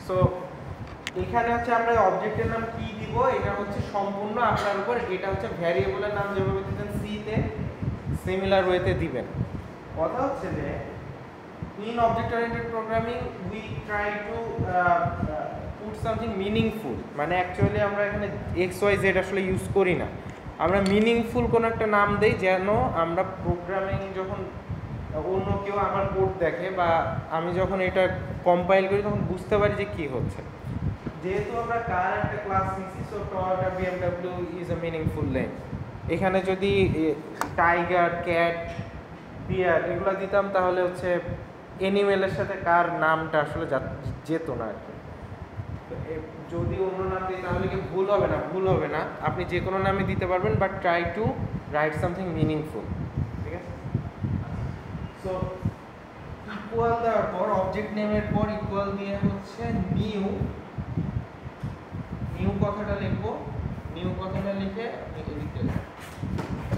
So এখানে হচ্ছে আমরা অবজেক্টের নাম কি দিব এটা হচ্ছে সম্পূর্ণ আপনার উপর। এটা হচ্ছে ভ্যারিয়েবলের নাম যেভাবে দিতেন সি তে সিমিলার ওয়েতে দিবেন। কথা হচ্ছে যে in object oriented programming we try to put something meaningful, মানে অ্যাকচুয়ালি আমরা এখানে xyz আসলে ইউজ করি না, আমরা মিনিংফুল কোন একটা নাম দেই যেন আমরা প্রোগ্রামিং যখন অন্য কেউ আমার কোড দেখে বা আমি যখন এটা কম্পাইল করি তখন বুঝতে পারি যে কি হচ্ছে। যেহেতু আমরা কার একটা ক্লাস নিছি, so Toyota BMW is a meaningful name. এখানে যদি টাইগার, ক্যাট, বিয়ার এগুলো দিতাম তাহলে হচ্ছে অ্যানিমেলের সাথে কার নামটা আসলে যেত না আর কি। যদি অন্য নাম দিই তাহলে কি ভুল হবে না? ভুল হবে না, আপনি যে কোনো নামই দিতে পারবেন, but try to right something meaningful. ঠিক আছে? সো ইকুয়াল দেওয়ার পর অবজেক্ট নেমের পর ইকুয়াল দিয়ে হচ্ছে নিউ কথাটা লিখবো। নিউ কথাটা লিখে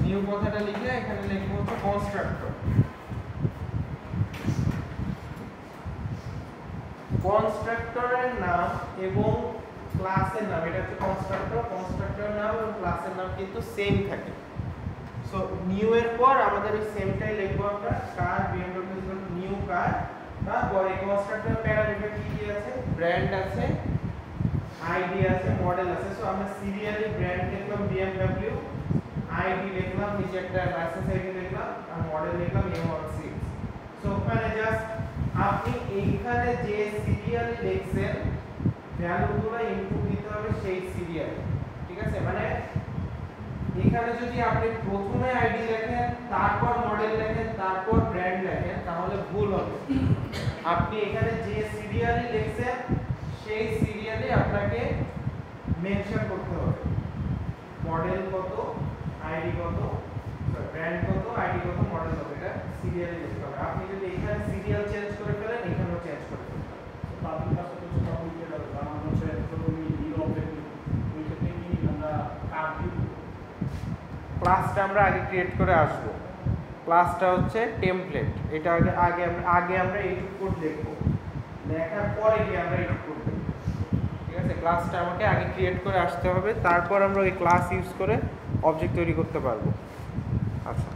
নিউ কথাটা লিখে এখানে লিখবো হচ্ছে কনস্ট্রাক্টর। কনস্ট্রাক্টরের নাম এবং ক্লাসের নাম, এটা হচ্ছে কনস্ট্রাক্টর, কনস্ট্রাক্টরের নাম এবং ক্লাসের নাম কিন্তু সেম থাকে। সো নিউ এর পর আমাদের এই সেমটাই লিখবো আমরা, কার বিএমডব্লিউ নিউ কার। তারপর এই কনস্ট্রাক্টরের প্যারামিটার কি কি আছে? ব্র্যান্ড আছে, আইডি আছে, মডেল আছে। সো আমরা সিরিয়ালি ব্র্যান্ড লিখলাম বিএমডব্লিউ, আইডি লিখলাম, নিচে একটা লাইসেন্স আইডি লিখলাম, আর মডেল লিখলাম M16। সো ওখানে জাস্ট আপনি এইখানে যে সিরিয়াল লিখছেন ভ্যালুগুলো ইনপুট দিতে হবে সেই সিরিয়াল। ঠিক আছে? মানে এখানে যদি আপনি প্রথমে আইডি লেখেন, তারপর মডেল লেখেন, তারপর ব্র্যান্ড লেখেন তাহলে ভুল হবে। আপনি এখানে যে সিরিয়ালি লিখছেন সেই সিরিয়ালে আপনাকে মেনশন করতে হবে মডেল কত, আইডি কত, ব্র্যান্ড কত, আইডি কত, মডেল কত, এটা সিরিয়ালি লিখতে হবে। আপনি যদি এখানে সিরিয়াল চেঞ্জ করে ফেলেন এখানেও চেঞ্জ করে ফেলতে হবে। পাবলিক কাছে তো কমপ্লিট হবে, কারণ হচ্ছে প্রথমে নিউ অবজেক্ট ওই ক্ষেত্রে কি আমরা কার দিব? ক্লাসটা আমরা আগে ক্রিয়েট করে আসব। ক্লাসটা হচ্ছে টেমপ্লেট, এটা আগে আমরা এইটুক কোড লিখব, লেখার পরে গিয়ে আমরা এইটুক কোড লিখব। ঠিক আছে? ক্লাসটা আমাকে আগে ক্রিয়েট করে আসতে হবে, তারপর আমরা ওই ক্লাস ইউজ করে অবজেক্ট তৈরি করতে পারবো। আচ্ছা,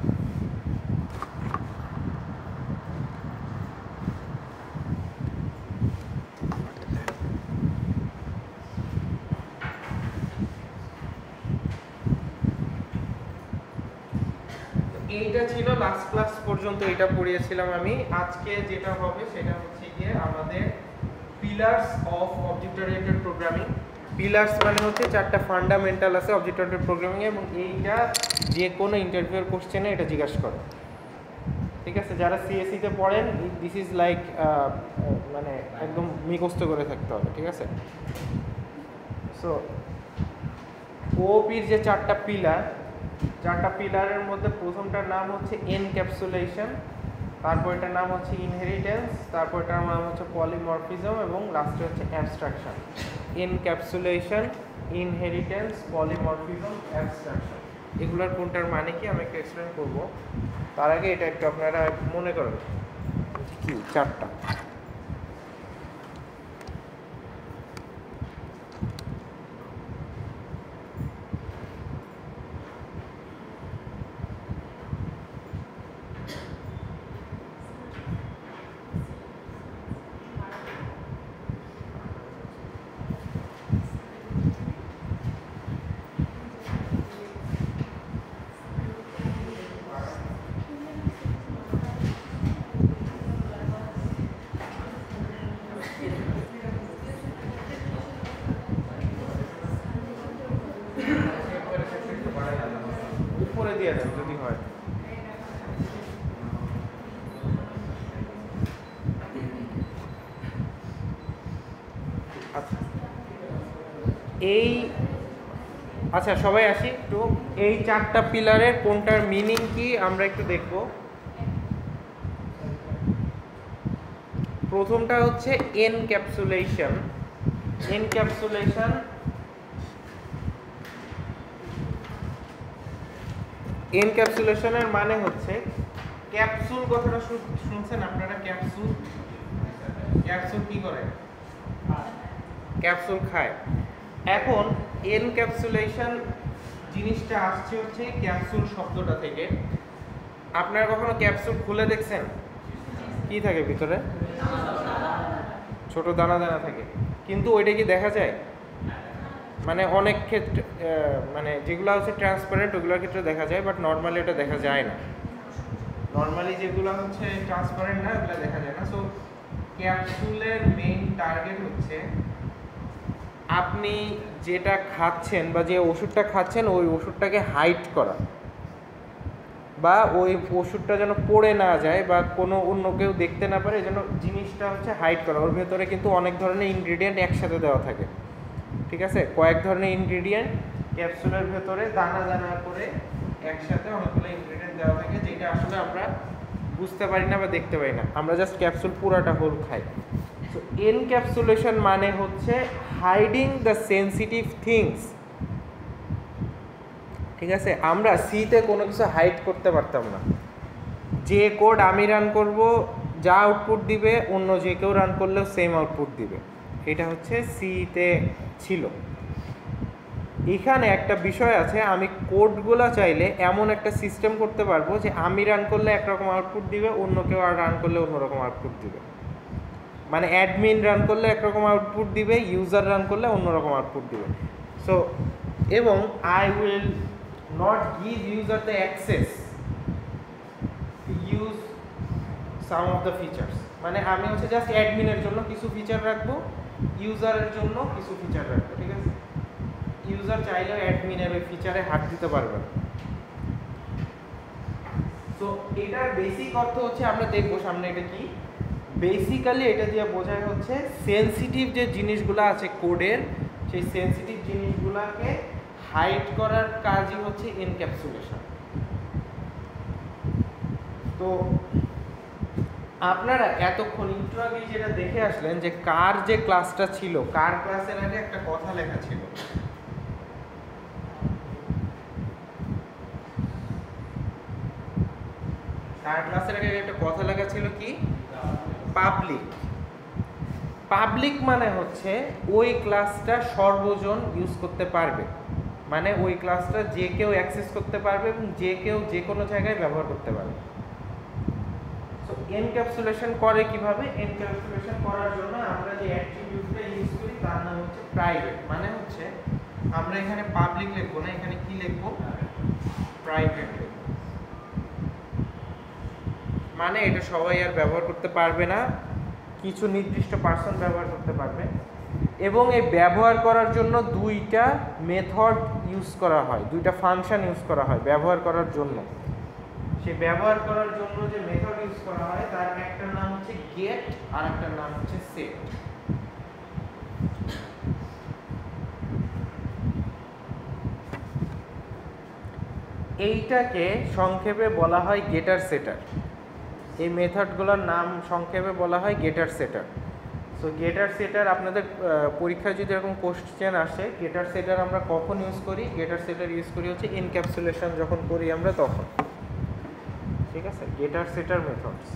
এইটা ছিল লাস্ট ক্লাস পর্যন্ত, এটা পড়িয়েছিলাম আমি। আজকে যেটা হবে সেটা হচ্ছে গিয়ে আমাদের pillars of object oriented programming. Pillars মানে হচ্ছে চারটা ফান্ডামেন্টাল আছে অবজেক্ট ওরিয়েন্টেড প্রোগ্রামিং এ, এবং এইটা যে কোনো ইন্টারভিউর কোশ্চেনে এটা জিজ্ঞাসা করে। ঠিক আছে? যারা সিএসসি তে পড়েন, দিস ইজ লাইক মানে একদম মুখস্থ করে থাকতে হবে। ঠিক আছে? সো ওপির যে চারটা পিলারের মধ্যে প্রথমটার নাম হচ্ছে এনক্যাপসুলেশন, তারপর এটার নাম হচ্ছে ইনহেরিটেন্স, তারপর এটার নাম হচ্ছে পলিমরফিজম, এবং লাস্টে হচ্ছে abstraction. Encapsulation, inheritance, polymorphism, abstraction, এগুলোর কোনটার মানে কি আমি একটু এক্সপ্লেন করব। তার আগে এটা একটু আপনারা মনে করেন কি চারটা। উপরে দিয়ে দেন যদি হয়। আচ্ছা, আচ্ছা সবাই আসি একটু, এই চারটা পিলারের কোনটার মিনিং কি আমরা একটু দেখব। প্রথমটা হচ্ছে এনক্যাপসুলেশন। এনক্যাপসুলেশনের মানে হচ্ছে, ক্যাপসুল কথাটা শুনছেন আপনারা? ক্যাপসুল কি করে? ক্যাপসুল খায়। এখন এনক্যাপসুলেশন জিনিসটা আসছে হচ্ছে ক্যাপসুল শব্দটা থেকে। আপনারা কখনো ক্যাপসুল খুলে দেখছেন? কি থাকে ভিতরে? ছোট দানা দানা থাকে, কিন্তু ওইটা কি দেখা যায়? মানে অনেক ক্ষেত্রে মানে যেগুলো হচ্ছে ট্রান্সপারেন্ট ওগুলোর ক্ষেত্রে দেখা যায়, বাট নর্মালি এটা দেখা যায় না। নর্মালি যেগুলো হচ্ছে ট্রান্সপারেন্ট না ওগুলো দেখা যায় না। সো ক্যাপসুলের মেইন টার্গেট হচ্ছে আপনি যেটা খাচ্ছেন বা যে ওষুধটা খাচ্ছেন ওই ওষুধটাকে হাইড করা, বা ওই ওষুধটা যেন পড়ে না যায় বা কোনো অন্য কেউ দেখতে না পারে, এই জন্য জিনিসটা হচ্ছে হাইড করা। ওর ভেতরে কিন্তু অনেক ধরনের ইনগ্রিডিয়েন্ট একসাথে দেওয়া থাকে, ঠিক আছে? কয়েক ধরনের ইনগ্রিডিয়েন্ট ক্যাপসুলের ভেতরে দানা দানা করে একসাথে অনেকগুলো ইনগ্রিডিয়েন্ট দেওয়া থাকে, যেটা আসলে আমরা বুঝতে পারি না বা দেখতে পাই না, আমরা জাস্ট ক্যাপসুল পুরাটা হোল খাই। সো এনক্যাপসুলেশন মানে হচ্ছে হাইডিং দ্য সেন্সিটিভ থিংস, ঠিক আছে? আমরা সিতে কোনো কিছু হাইড করতে পারতাম না। যে কোড আমি রান করব, যা আউটপুট দিবে অন্য যে কেউ রান করলেও সেম আউটপুট দিবে, এটা হচ্ছে সিতে ছিল। এখানে একটা বিষয় আছে, আমি কোডগুলো চাইলে এমন একটা সিস্টেম করতে পারবো যে আমি রান করলে একরকম আউটপুট দিবে, অন্য কেউ আর রান করলে অন্যরকম আউটপুট দিবে। মানে অ্যাডমিন রান করলে একরকম আউটপুট দিবে, ইউজার রান করলে অন্যরকম আউটপুট দিবে। সো এবং I will not give user the access to use some of the features. মানে আমি হচ্ছে জাস্ট অ্যাডমিনের জন্য কিছু ফিচার রাখবো, ইউজারের জন্য কিছু ফিচার রাখবো, ঠিক আছে? ইউজার চাইলেও অ্যাডমিনের ওই ফিচারে হাত দিতে পারবে না। সো এটার বেসিক অর্থ হচ্ছে, আমরা দেখবো সামনে এটা কি। বেসিক্যালি এটা দিয়ে বোঝায় হচ্ছে সেনসিটিভ যে জিনিসগুলো আছে কোডের, সেই সেনসিটিভ জিনিসগুলোকে হাইড করার কাজই হচ্ছে এনক্যাপসুলেশন। তো আপনারা এতক্ষণ একটু আগে যেটা দেখে আসলেন যে কার যে ক্লাসটা ছিল, কার ক্লাসের আগে একটা কথা লেখা ছিল। কার ক্লাসের আগে একটা কথা লেখা ছিল কি? পাবলিক। পাবলিক মানে হচ্ছে ওই ক্লাসটা সর্বজন ইউজ করতে পারবে, মানে ওই ক্লাসটা যে কেউ অ্যাক্সেস করতে পারবে এবং যে কেউ যে কোনো জায়গায় ব্যবহার করতে পারবে। সো এনক্যাপসুলেশন করে কিভাবে? এনক্যাপসুলেশন করার জন্য আমরা যে অ্যাট্রিবিউটটা ইউজ করি তার নাম হচ্ছে প্রাইভেট। মানে হচ্ছে আমরা এখানে পাবলিক লিখবো না, এখানে কি লিখবো? প্রাইভেট লিখবো। মানে এটা সবাই আর ব্যবহার করতে পারবে না, কিছু নির্দিষ্ট পার্সন ব্যবহার করতে পারবে। এবং এই ব্যবহার করার জন্য দুইটা মেথড ইউজ করা হয়, দুইটা ফাংশন ইউজ করা হয় ব্যবহার করার জন্য। সেই ব্যবহার করার জন্য যে মেথড ইউজ করা হয় তার একটার নাম হচ্ছে গেট আর একটার নাম হচ্ছে সেট। এইটাকে সংক্ষেপে বলা হয় গেটার সেটার। এই মেথডগুলোর নাম সংক্ষেপে বলা হয় গেটার সেটার। সো গেটার সেটার আপনাদের পরীক্ষায় যদি এরকম কোশ্চেন আসে, গেটার সেটার আমরা কখন ইউজ করি? গেটার সেটার ইউজ করি হচ্ছে এনক্যাপসুলেশন যখন করি আমরা তখন, ঠিক আছে? গেটার সেটার মেথডস।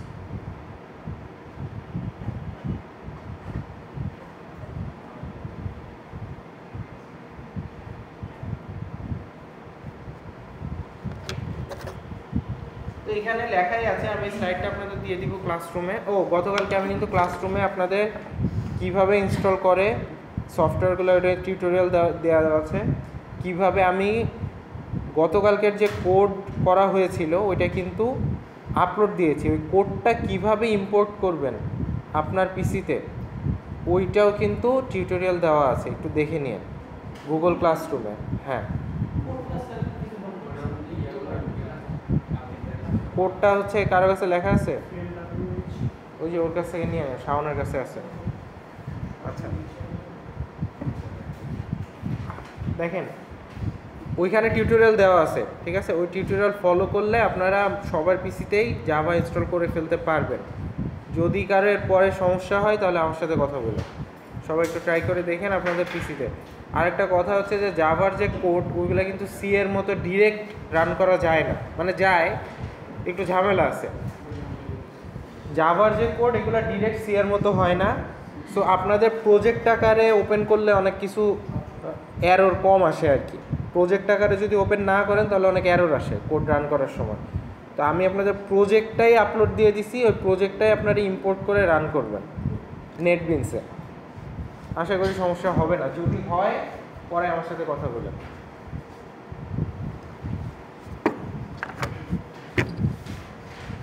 তো এখানে লেখাই আছে, আমি স্লাইডটা আপনাদের দিয়ে দিব ক্লাসরুমে। ও গতকালকে আমি কিন্তু ক্লাসরুমে আপনাদের কিভাবে ইনস্টল করে সফটওয়্যারগুলো ওটা টিউটোরিয়াল দেওয়া আছে। কিভাবে আমি গতকালকের যে কোড করা হয়েছিল ওইটা কিন্তু আপলোড দিয়েছি, ওই কোডটা কিভাবে ইম্পোর্ট করবেন আপনার পিসিতে ওইটাও কিন্তু টিউটোরিয়াল দেওয়া আছে, একটু দেখে নিন গুগল ক্লাসরুমে। হ্যাঁ, কোডটা হচ্ছে কারো কাছে লেখা আছে? ওই যে ওর কাছ থেকে নিয়ে শাওনের কাছে আছে। আচ্ছা দেখেন ওইখানে টিউটোরিয়াল দেওয়া আছে, ঠিক আছে? ওই টিউটোরিয়াল ফলো করলে আপনারা সবার পিসিতেই জাভা ইনস্টল করে ফেলতে পারবেন। যদি কারো এর পরে সমস্যা হয় তাহলে আমার সাথে কথা বলুন, সবাই একটু ট্রাই করে দেখেন আপনাদের পিসিতে। আরেকটা কথা হচ্ছে যে জাভার যে কোড ওইগুলো কিন্তু সি এর মতো ডিরেক্ট রান করা যায় না, মানে যায়, একটু ঝামেলা আছে। জাভার যে কোড এগুলো ডিরেক্ট সি এর মতো হয় না, সো আপনাদের প্রজেক্ট আকারে ওপেন করলে অনেক কিছু এরর কম আসে আর কি। প্রজেক্ট আকারে যদি ওপেন না করেন তাহলে অনেক এরর আসে কোড রান করার সময়। তো আমি আপনাদের প্রজেক্টটাই আপলোড দিয়ে দিছি, ওই প্রজেক্টটাই আপনারা ইম্পোর্ট করে রান করবেন নেটবিনসে। আশা করি সমস্যা হবে না, যদি হয় পরে আমার সাথে কথা বলেন।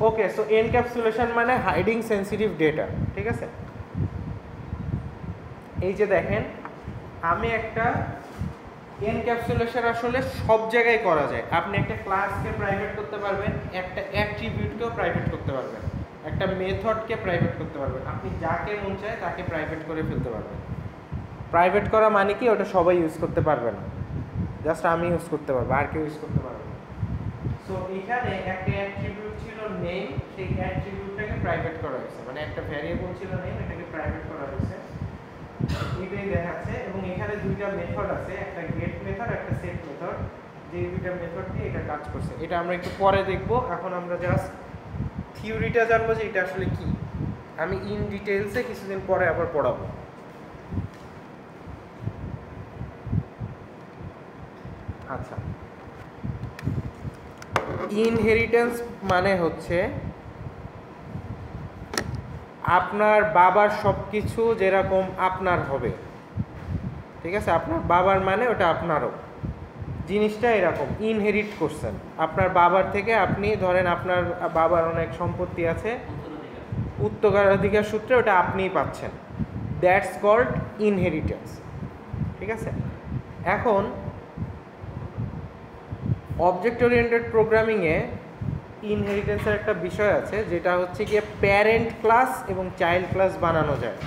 ওকে, সো এনক্যাপসুলেশন মানে হাইডিং সেন্সিটিভ ডেটা, ঠিক আছে। এই যে দেখেন, আমি একটা এনক্যাপসুলেশন আসলে সব জায়গায় করা যায়। আপনি একটা ক্লাসকে প্রাইভেট করতে পারবেন, একটা অ্যাট্রিবিউটকেও প্রাইভেট করতে পারবেন, একটা মেথডকে প্রাইভেট করতে পারবেন, আপনি যাকে মন চায় তাকে প্রাইভেট করে ফেলতে পারবেন। প্রাইভেট করা মানে কি, ওটা সবাই ইউজ করতে পারবে না, জাস্ট আমি ইউজ করতে পারবো, আর কেউ ইউজ করতে পারবে না। সো এখানে একটা অ্যাট্রিবিউট ছিল নেম, সেই অ্যাট্রিবিউটটাকে প্রাইভেট করা হয়েছে, মানে একটা ভ্যারিয়েবল ছিল নেম, এটাকে প্রাইভেট করা হয়েছে, এটাই দেখাচ্ছে। এবং এখানে দুইটা মেথড আছে, একটা গেট মেথড, একটা সেট মেথড, যে দুইটা মেথড দিয়ে এটা কাজ করছে। এটা আমরা একটু পরে দেখব, এখন আমরা জাস্ট থিওরিটা জানবো যে এটা আসলে কি। আমি ইন ডিটেইলসে কিছুদিন পরে আবার পড়াবো। আচ্ছা, ইনহেরিটেন্স মানে হচ্ছে আপনার বাবার সব কিছু যেরকম আপনার হবে, ঠিক আছে। আপনার বাবার মানে ওটা আপনারও, জিনিসটা এরকম ইনহেরিট করছেন আপনার বাবার থেকে। আপনি ধরেন আপনার বাবার অনেক সম্পত্তি আছে, উত্তরাধিকার সূত্রে ওটা আপনিই পাচ্ছেন, দ্যাটস কল্ড ইনহেরিটেন্স, ঠিক আছে। এখন অবজেক্ট ওরিয়েন্টেড প্রোগ্রামিংয়ে ইনহেরিটেন্সের একটা বিষয় আছে, যেটা হচ্ছে গিয়ে প্যারেন্ট ক্লাস এবং চাইল্ড ক্লাস বানানো যায়।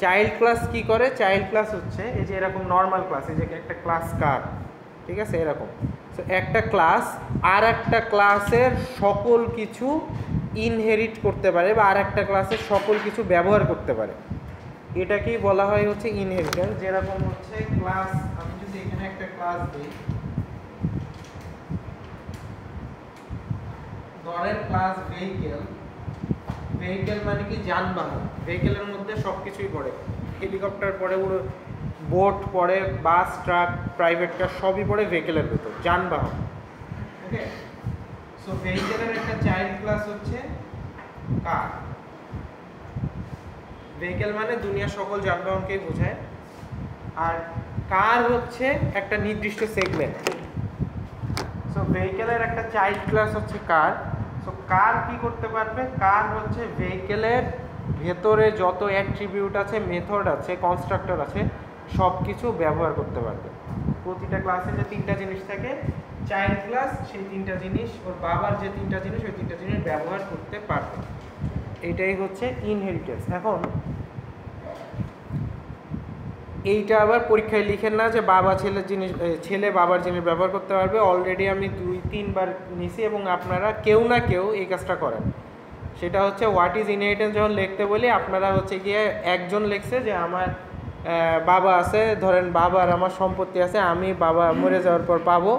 চাইল্ড ক্লাস কি করে, চাইল্ড ক্লাস হচ্ছে এই যে এরকম নর্মাল ক্লাস, এই যে একটা ক্লাস কার, ঠিক আছে, এরকম। সো একটা ক্লাস আর একটা ক্লাসের সকল কিছু ইনহেরিট করতে পারে, বা আর একটা ক্লাসের সকল কিছু ব্যবহার করতে পারে, এটাকেই বলা হয় হচ্ছে ইনহেরিটেন্স। যেরকম হচ্ছে ক্লাস, আমি যদি এখানে একটা ক্লাস দিই, ধরেন ক্লাস ভেহিকেল, ভেহিকেল মানে কি যানবাহন, ভেহিকেলের মধ্যে সব কিছুই পড়ে, হেলিকপ্টার পড়ে, পুরো বোট পড়ে, বাস, ট্রাক, প্রাইভেট কার সবই পড়ে ভেহিকেলের ভেতর, যানবাহন। ওকে, সো ভেহিকেলের একটা চাইল্ড ক্লাস হচ্ছে কার। ভেহিকেল মানে দুনিয়ার সকল যানবাহনকেই বোঝায়, আর কার হচ্ছে একটা নির্দিষ্ট সেগমেন্ট। সো ভেহিকেলের একটা চাইল্ড ক্লাস হচ্ছে কার। সো কার কি করতে পারবে, কার হচ্ছে ভেহিকেলের ভেতরে যত অ্যাট্রিবিউট আছে, মেথড আছে, কনস্ট্রাক্টর আছে, সব কিছু ব্যবহার করতে পারবে। প্রতিটা ক্লাসে যে তিনটা জিনিস থাকে, চাইল্ড ক্লাস সেই তিনটা জিনিস, ওর বাবার যে তিনটা জিনিস, ওই তিনটা জিনিস ব্যবহার করতে পারবে। এইটাই হচ্ছে ইনহেরিটেন্স। এখন এইটা আবার পরীক্ষায় লিখেন না যে বাবা ছেলের জিনিস, ছেলে বাবার জিনিস ব্যবহার করতে পারবে। অলরেডি আমি 2-3 বার নিছি এবং আপনারা কেউ না কেউ এই কাজটা করেন। সেটা হচ্ছে হোয়াট ইজ ইনহেরিটেন্স যখন লিখতে বলি, আপনারা হচ্ছে গিয়ে একজন লিখছে যে আমার বাবা আছে, ধরেন বাবার আমার সম্পত্তি আছে, আমি বাবা মরে যাওয়ার পর পাবো,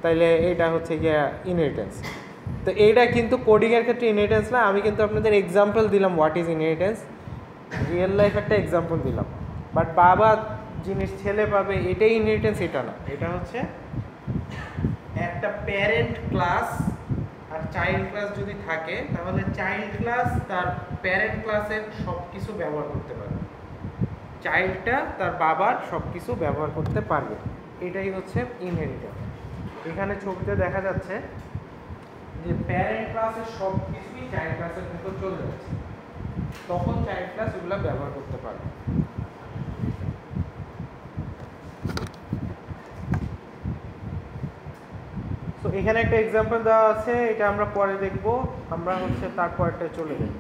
তাইলে এইটা হচ্ছে গিয়ে ইনহেরিটেন্স। তো এইটা কিন্তু কোডিংয়ের ক্ষেত্রে ইনহেরিটেন্স না, আমি কিন্তু আপনাদের এক্সাম্পল দিলাম what is inheritance, real life একটা এক্সাম্পল দিলাম। বাট বাবা জিনিস ছেলে পাবে এটাই ইনহেরিটেন্স, এটা না। এটা হচ্ছে একটা প্যারেন্ট ক্লাস আর চাইল্ড ক্লাস যদি থাকে, তাহলে চাইল্ড ক্লাস তার প্যারেন্ট ক্লাসের সব কিছু ব্যবহার করতে পারবে, চাইল্ডটা তার বাবার সব কিছু ব্যবহার করতে পারবে, এটাই হচ্ছে ইনহেরিটেন্স। এখানে ছবিতে দেখা যাচ্ছে যে প্যারেন্ট ক্লাসের সব কিছুই চাইল্ড ক্লাসের ভেতর চলে যাচ্ছে, তখন চাইল্ড ক্লাস এগুলো ব্যবহার করতে পারবে। তো এখানে একটা এক্সাম্পল দেওয়া আছে, এটা আমরা পরে দেখব, আমরা হচ্ছে তারপরটা চলে যাই।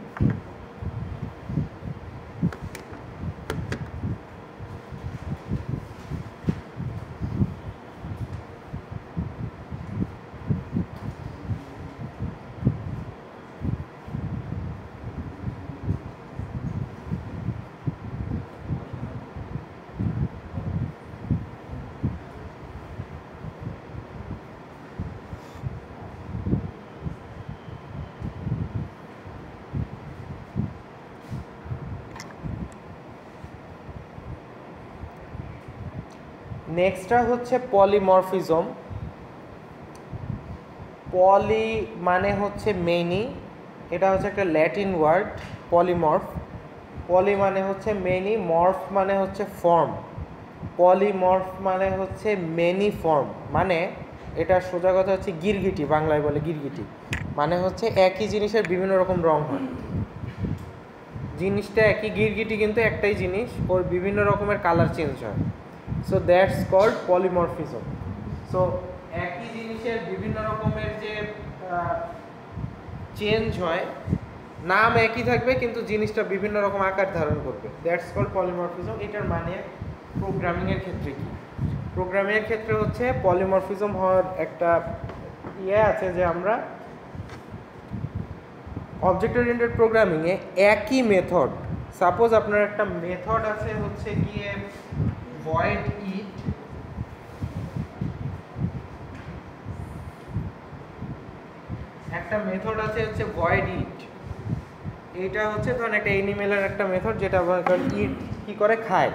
নেক্সটটা হচ্ছে পলিমরফিজম। পলি মানে হচ্ছে মেনি, এটা হচ্ছে একটা ল্যাটিন ওয়ার্ড পলিমর্ফ। পলি মানে হচ্ছে মেনি, মর্ফ মানে হচ্ছে ফর্ম। পলিমর্ফ মানে হচ্ছে মেনি ফর্ম, মানে এটা সোজা কথা হচ্ছে গিরগিটি, বাংলায় বলে গিরগিটি, মানে হচ্ছে একই জিনিসের বিভিন্ন রকম রং হয়। জিনিসটা একই, গিরগিটি কিন্তু একটাই জিনিস, ওর বিভিন্ন রকমের কালার চেঞ্জ হয়। So that's called polymorphism. So একই জিনিসের বিভিন্ন রকমের যে চেঞ্জ হয়, নাম একই থাকবে কিন্তু জিনিসটা বিভিন্ন রকম আকার ধারণ করবে, দ্যাটস কল্ড পলিমরফিজম। এটার মানে প্রোগ্রামিংয়ের ক্ষেত্রে কি? প্রোগ্রামিংয়ের ক্ষেত্রে হচ্ছে পলিমরফিজম হওয়ার একটা আছে যে আমরা অবজেক্ট ওরিয়েন্টেড প্রোগ্রামিংয়ে একই মেথড, সাপোজ আপনার একটা মেথড আছে হচ্ছে গিয়ে void it, একটা মেথড আছে হচ্ছে void it, এইটা হচ্ছে ধরেন একটা অ্যানিমেলের একটা মেথড যেটা ইট কি করে খায়।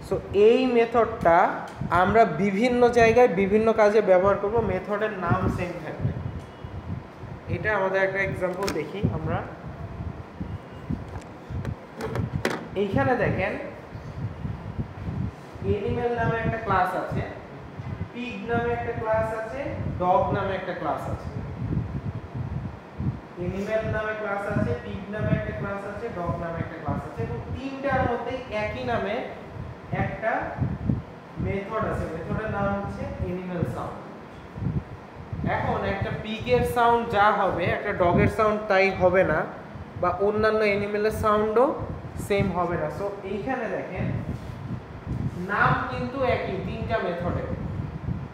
সো এই মেথডটা আমরা বিভিন্ন জায়গায় বিভিন্ন কাজে ব্যবহার করব, মেথডের নাম সেম থাকবে। এটা আমাদের একটা এক্সাম্পল দেখি আমরা। এইখানে দেখেন অ্যানিমেল নামে একটা ক্লাস আছে, পিগ নামে একটা ক্লাস আছে, ডগ নামে একটা ক্লাস আছে। অ্যানিমেল নামে ক্লাস আছে, পিগ নামে একটা ক্লাস আছে, ডগ নামে একটা ক্লাস আছে, এবং তিনটার মধ্যে একই নামে একটা মেথড আছে, মেথডের নাম হচ্ছে অ্যানিমেল সাউন্ড। এখন একটা পিগের সাউন্ড যা হবে একটা ডগের সাউন্ড তাই হবে না, বা অন্যান্য অ্যানিমেলের সাউন্ডও সেম হবে না। সো এইখানে দেখেন নাম কিন্তু একই তিনটা মেথডে,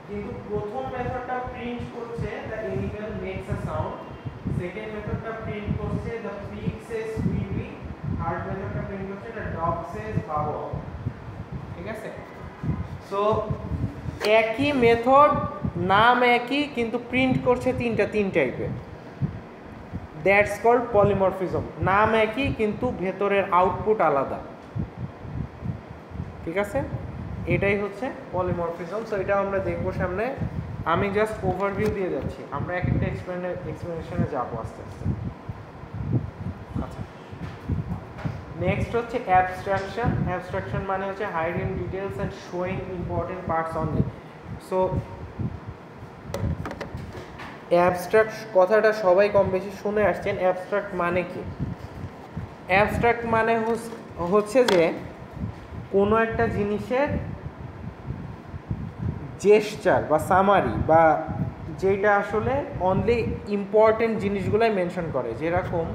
কিন্তু প্রথম মেথডটা প্রিন্ট করছে the animal makes a sound, second মেথডটা প্রিন্ট করছে the pig says wee wee, third মেথডটা প্রিন্ট করছে দ্য ডগ সেজ বাবো। ঠিক আছে? সো একই মেথড, নাম একই কিন্তু প্রিন্ট করছে তিন টাইপের, দ্যাটস কল্ড পলিমরফিজম। নাম একই কিন্তু ভেতরের আউটপুট আলাদা। ঠিক আছে, এটাই হচ্ছে পলিমরফিজম। সো এটা আমরা দেখবো সামনে, আমি জাস্ট ওভারভিউ দিয়ে যাচ্ছি, আমরা এক একটা এক্সপ্লেনেশনে যাবো আস্তে আস্তে। আচ্ছা, নেক্সট হচ্ছে অ্যাবস্ট্রাকশন। অ্যাবস্ট্রাকশন মানে হচ্ছে hiding details and showing important parts only. So abstract কথাটা সবাই কম বেশি শুনে আসছেন। অ্যাবস্ট্রাক্ট মানে কি? অ্যাবস্ট্রাক্ট মানে হচ্ছে যে কোনো একটা জিনিসের জেস্চার বা সামারি, বা যেটা আসলে অনলি ইম্পর্টেন্ট জিনিসগুলাই মেনশন করে। যেরকম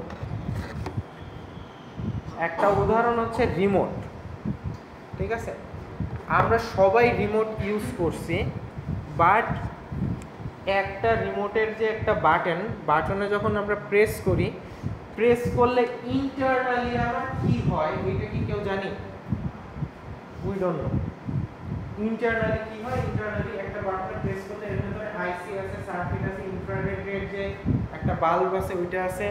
একটা উদাহরণ হচ্ছে রিমোট। ঠিক আছে, আমরা সবাই রিমোট ইউজ করছি, বাট একটা রিমোটের যে একটা বাটনে যখন আমরা প্রেস করি, প্রেস করলে ইন্টারনালি আমার কি হয় এটা কি কেউ জানি? We don't know. ইন্টারনালি কি হয়? ইন্টারনালি একটা বাটনে প্রেস করলে এর ভিতরে আইসি আছে, সার্কিট আছে, ইনফ্রারেডের যে একটা বাল্ব আছে ওইটা আছে,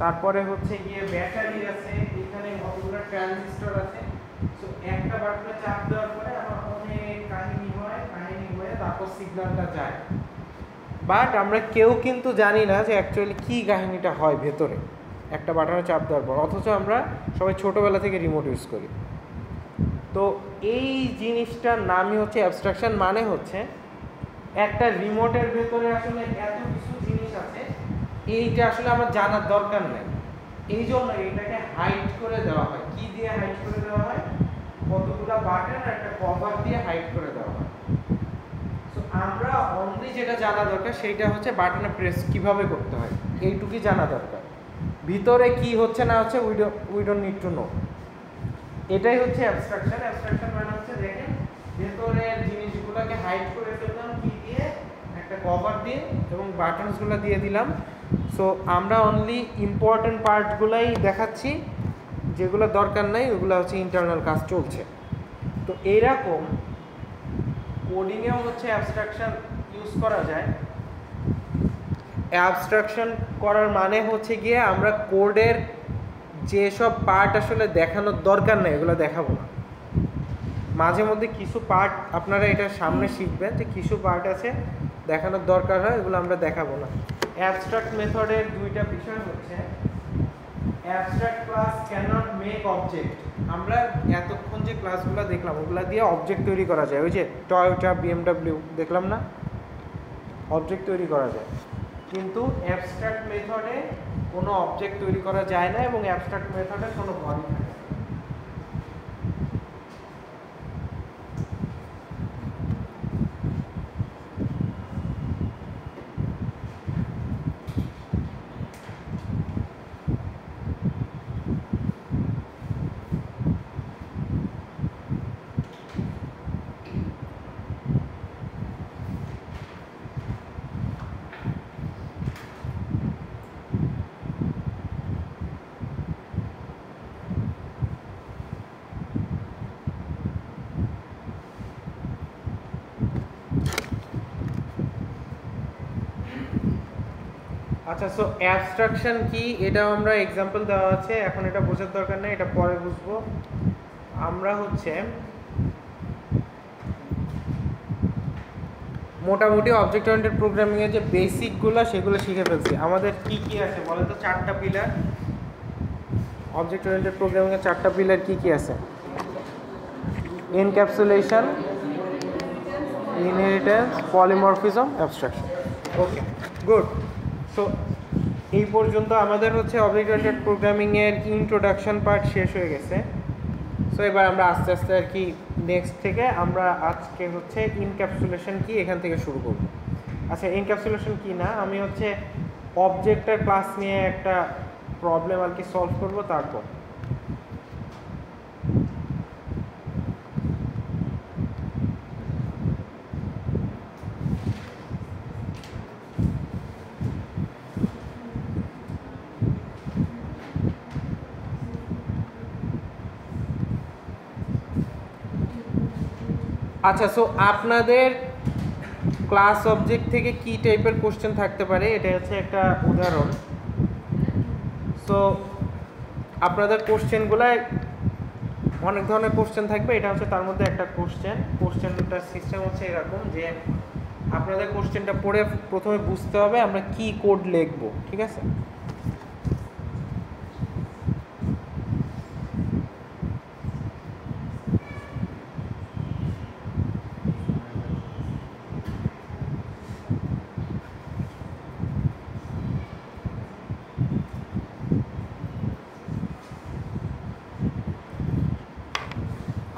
তারপরে হচ্ছে গিয়ে ব্যাটারি আছে, এখানে কতগুলো ট্রানজিস্টর আছে। সো একটা বাটনে চাপ দেওয়ার পরে আমার অনেক কাহিনী হয়ে তারপর সিগন্যালটা যায়। বাট আমরা কেউ কিন্তু জানি না যে অ্যাকচুয়ালি কী কাহিনীটা হয় ভেতরে একটা বাটনে চাপ দেওয়ার পর, অথচ আমরা সবাই ছোটোবেলা থেকে রিমোট ইউজ করি। তো এই জিনিসটার নামই হচ্ছে অ্যাবস্ট্রাকশন। মানে হচ্ছে একটা রিমোটের ভেতরে আসলে এত কিছু জিনিস আছে, এইটা আসলে আমার জানার দরকার নেই, এই জন্য এটাকে হাইড করে দেওয়া হয়। কি দিয়ে হাইড করে দেওয়া হয়? কতগুলো বাটন আর একটা কভার দিয়ে হাইড করে দেওয়া হয়। সো আমরা অনলি যেটা জানা দরকার সেইটা হচ্ছে বাটনে প্রেস কিভাবে করতে হয়, এইটুকুই জানা দরকার। ভিতরে কি হচ্ছে না হচ্ছে we don't need to know. এটাই হচ্ছে অ্যাবস্ট্রাকশন। অ্যাবস্ট্রাকশন মানে হচ্ছে দেখেন ভেতরের জিনিসগুলোকে হাইড করে ফেললাম কি দিয়ে? একটা কভার দিয়ে, এবং বাটনসগুলো দিয়ে দিলাম। সো আমরা অনলি ইম্পর্টেন্ট পার্টগুলাই দেখাচ্ছি, যেগুলো দরকার নাই ওগুলো হচ্ছে ইন্টারনাল কাজ চলছে। তো এইরকম কোডিংয়েও হচ্ছে অ্যাবস্ট্রাকশন ইউজ করা যায়। অ্যাবস্ট্রাকশন করার মানে হচ্ছে গিয়ে আমরা কোডের যেসব পার্ট আসলে দেখানোর দরকার নেই এগুলো দেখাবো না। মাঝে মধ্যে কিছু পার্ট আপনারা এটা সামনে শিখবেন, যে কিছু পার্ট আছে দেখানোর দরকার হয়, এগুলো আমরা দেখাবো না। অ্যাবস্ট্রাক্ট মেথডের দুইটা বিষয় হচ্ছে abstract class cannot make object. আমরা এতক্ষণ যে ক্লাসগুলো দেখলাম ওগুলো দিয়ে অবজেক্ট তৈরি করা যায়, ওই যে টয়োটা বিএমডব্লিউ দেখলাম না, অবজেক্ট তৈরি করা যায়। কিন্তু অ্যাবস্ট্রাক্ট মেথডে কোনো অবজেক্ট তৈরি করা যায় না এবং অ্যাবস্ট্রাক্ট মেথডে কোনো বডি থাকে না। আচ্ছা, সো অ্যাবস্ট্রাকশন কি এটাও আমরা এক্সাম্পল দেওয়া আছে, এখন এটা বোঝার দরকার নেই, এটা পরে বুঝবো। আমরা হচ্ছে মোটামুটি অবজেক্ট ওরিয়েন্টেড প্রোগ্রামিং এর যে বেসিকগুলো সেগুলো শিখে ফেলছি। আমাদের কি কি আছে বলেন তো? চারটা পিলার। অবজেক্ট ওরিয়েন্টেড প্রোগ্রামিং এর চারটা পিলার কি কি আছে? Encapsulation, inheritance, polymorphism, abstraction. Okay, good. So এই পর্যন্ত আমাদের হচ্ছে অবজেক্ট ওরিয়েন্টেড প্রোগ্রামিং এর ইন্ট্রোডাকশন পার্ট শেষ হয়ে গেছে। সো এবার আমরা আস্তে আস্তে আর কি নেক্সট থেকে আমরা আজকে হচ্ছে ইনক্যাপসুলেশন কি এখান থেকে শুরু করব। আচ্ছা, ইনক্যাপসুলেশন কি না, আমি হচ্ছে অবজেক্টের ক্লাস নিয়ে একটা প্রবলেম আর কি সলভ করব। তারপর আচ্ছা, সো আপনাদের ক্লাস অবজেক্ট থেকে কি টাইপের কোশ্চেন থাকতে পারে এটা হচ্ছে একটা উদাহরণ। সো আপনাদের কোশ্চেনগুলোয় অনেক ধরনের কোশ্চেন থাকবে, এটা হচ্ছে তার মধ্যে একটা কোশ্চেন। কোশ্চেনটার সিস্টেম হচ্ছে এরকম যে আপনাদের কোশ্চেনটা পড়ে প্রথমে বুঝতে হবে আমরা কি কোড লিখবো, ঠিক আছে?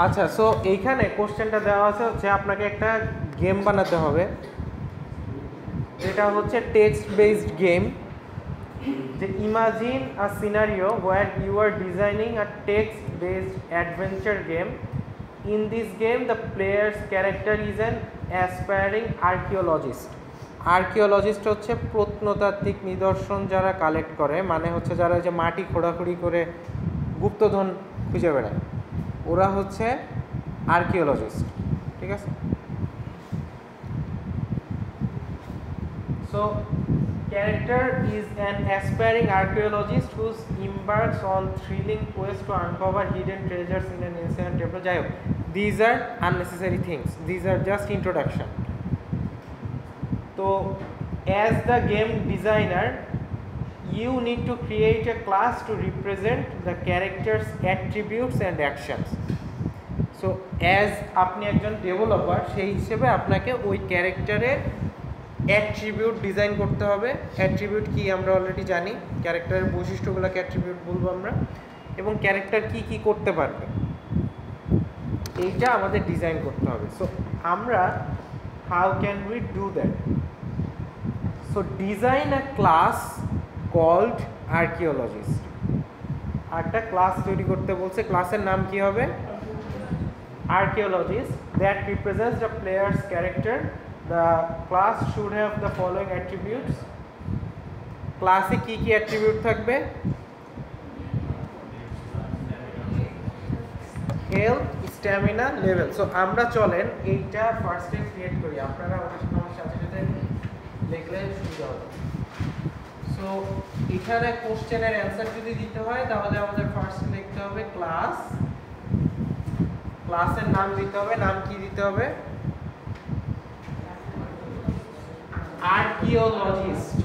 আচ্ছা, সো এইখানে কোশ্চেনটা দেওয়া আছে হচ্ছে আপনাকে একটা গেম বানাতে হবে, এটা হচ্ছে টেক্সট বেসড গেম। যে imagine a scenario where you are designing a text based adventure game. In this game the player's character is an aspiring archaeologist. Archaeologist হচ্ছে প্রত্নতাত্ত্বিক নিদর্শন যারা কালেক্ট করে, মানে হচ্ছে যারা যে মাটি খোঁড়াখুড়ি করে গুপ্তধন খুঁজে বেড়ায়, ওরা হচ্ছে আর্কিওলজিস্ট, ঠিক আছে? So character is an aspiring archaeologist who embarks on thrilling quest to uncover hidden treasures in an ancient temple. Jai hock, these are unnecessary things, these are just introduction. So as the game designer you need to create a class to represent the character's attributes and actions. So as আপনি একজন developer সেই হিসেবে আপনাকে ওই ক্যারেক্টারের attribute design করতে হবে। Attribute কি আমরা অলরেডি জানি, ক্যারেক্টারের বৈশিষ্ট্যগুলোকে অ্যাট্রিবিউট বলবো আমরা, এবং ক্যারেক্টার কি কি করতে পারবে এইটা আমাদের ডিজাইন করতে হবে। সো আমরা how can we do that? So design a class called archaeologist. একটা ক্লাস তৈরি করতে বলছে, ক্লাসের নাম কি হবে? Archaeologist that represents the player's character. The class should have the following attributes. ক্লাসে কি কি অ্যাট্রিবিউট থাকবে? Health, stamina, level. সো আমরা চলেন এইটা ফার্স্টে ক্রিয়েট করি, আপনারা আমার সাথে সাথে লিখলে সুবিধা হবে। সো এখানে কোশ্চেনের অ্যান্সার যদি দিতে হয় তাহলে আমাদের ফার্স্ট লিখতে হবে ক্লাস ক্লাসের নাম দিতে হবে, নাম কি দিতে হবে? আর্কিওলজিস্ট।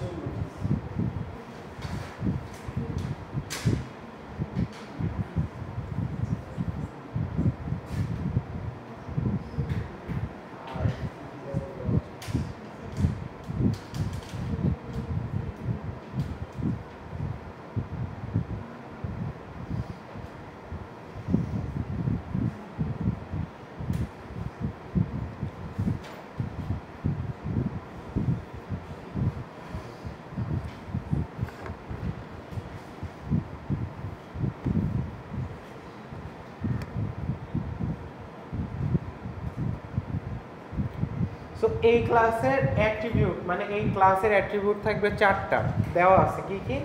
সো এই ক্লাসের অ্যাট্রিবিউট মানে এই ক্লাসের অ্যাট্রিবিউট থাকবে 4টা দেওয়া আছে। কি কি?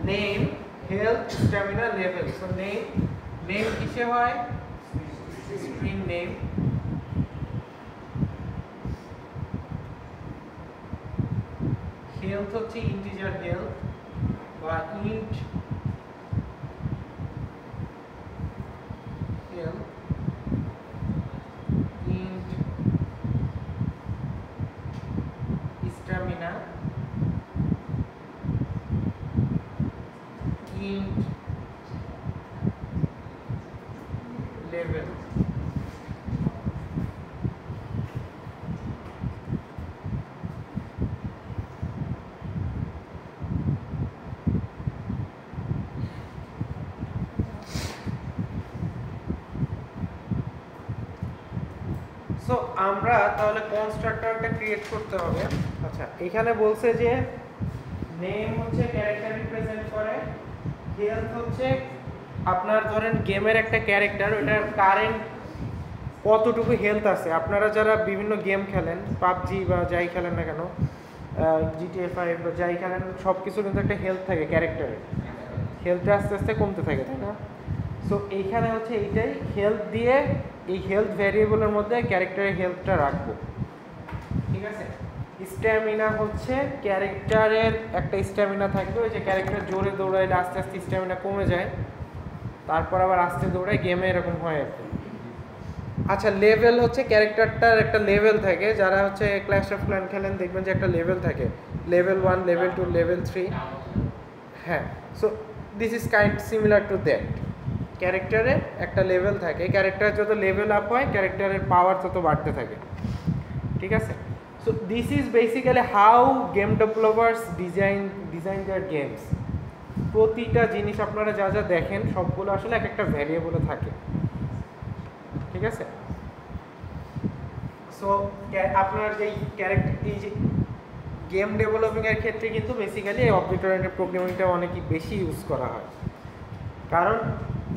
Name, health, stamina, level. So name কিসে হয়? String name. হেলথ হচ্ছে ইন্টিজার হেলথ বা int health, int stamina, int level. So আমরা তাহলে কনস্ট্রাক্টরটা ক্রিয়েট করতে হবে। আচ্ছা, এখানে বলছে যে নেম হচ্ছে ক্যারেক্টার রিপ্রেজেন্ট করে, হেলথ হচ্ছে আপনার ধরেন গেমের একটা ক্যারেক্টার, ওটার কারেন্ট কতটুকু হেলথ আছে। আপনারা যারা বিভিন্ন গেম খেলেন, পাবজি বা যাই খেলেন না কেন, GTA 5 বা যাই খেলেন, সব কিছু কিন্তু একটা হেলথ থাকে ক্যারেক্টারের। হেলথটা আস্তে আস্তে কমতে থাকে, তাই না? সো এইখানে হচ্ছে এইটাই হেলথ দিয়ে এই হেলথ ভ্যারিয়েবলের মধ্যে ক্যারেক্টারের হেলথটা রাখবো, ঠিক আছে? স্ট্যামিনা হচ্ছে ক্যারেক্টারের একটা স্ট্যামিনা থাকবে, ওই যে ক্যারেক্টার জোরে দৌড়াইলে আস্তে আস্তে স্ট্যামিনা কমে যায়, তারপর আবার আস্তে দৌড়ায়, গেমে এরকম হয় আর কি। আচ্ছা, লেভেল হচ্ছে ক্যারেক্টারটার একটা লেভেল থাকে। যারা হচ্ছে ক্ল্যাশ অফ ক্ল্যান খেলেন দেখবেন যে একটা লেভেল থাকে, লেভেল 1, লেভেল 2, লেভেল 3। হ্যাঁ, so this is kind similar to that. ক্যারেক্টারের একটা লেভেল থাকে, ক্যারেক্টার যত লেভেল আপ হয় ক্যারেক্টারের পাওয়ার তত বাড়তে থাকে, ঠিক আছে? So this is basically how game developers design their games. প্রতিটা জিনিস আপনারা যা যা দেখেন সবগুলো আসলে এক একটা ভ্যারিয়েবলে থাকে, ঠিক আছে? সো আপনার যেই ক্যারেক্টার, এই যে গেম ডেভেলপিংয়ের ক্ষেত্রে কিন্তু বেসিক্যালি এই অবজেক্ট ওরিয়েন্টেড প্রোগ্রামিংটা অনেকই বেশি ইউজ করা হয়, কারণ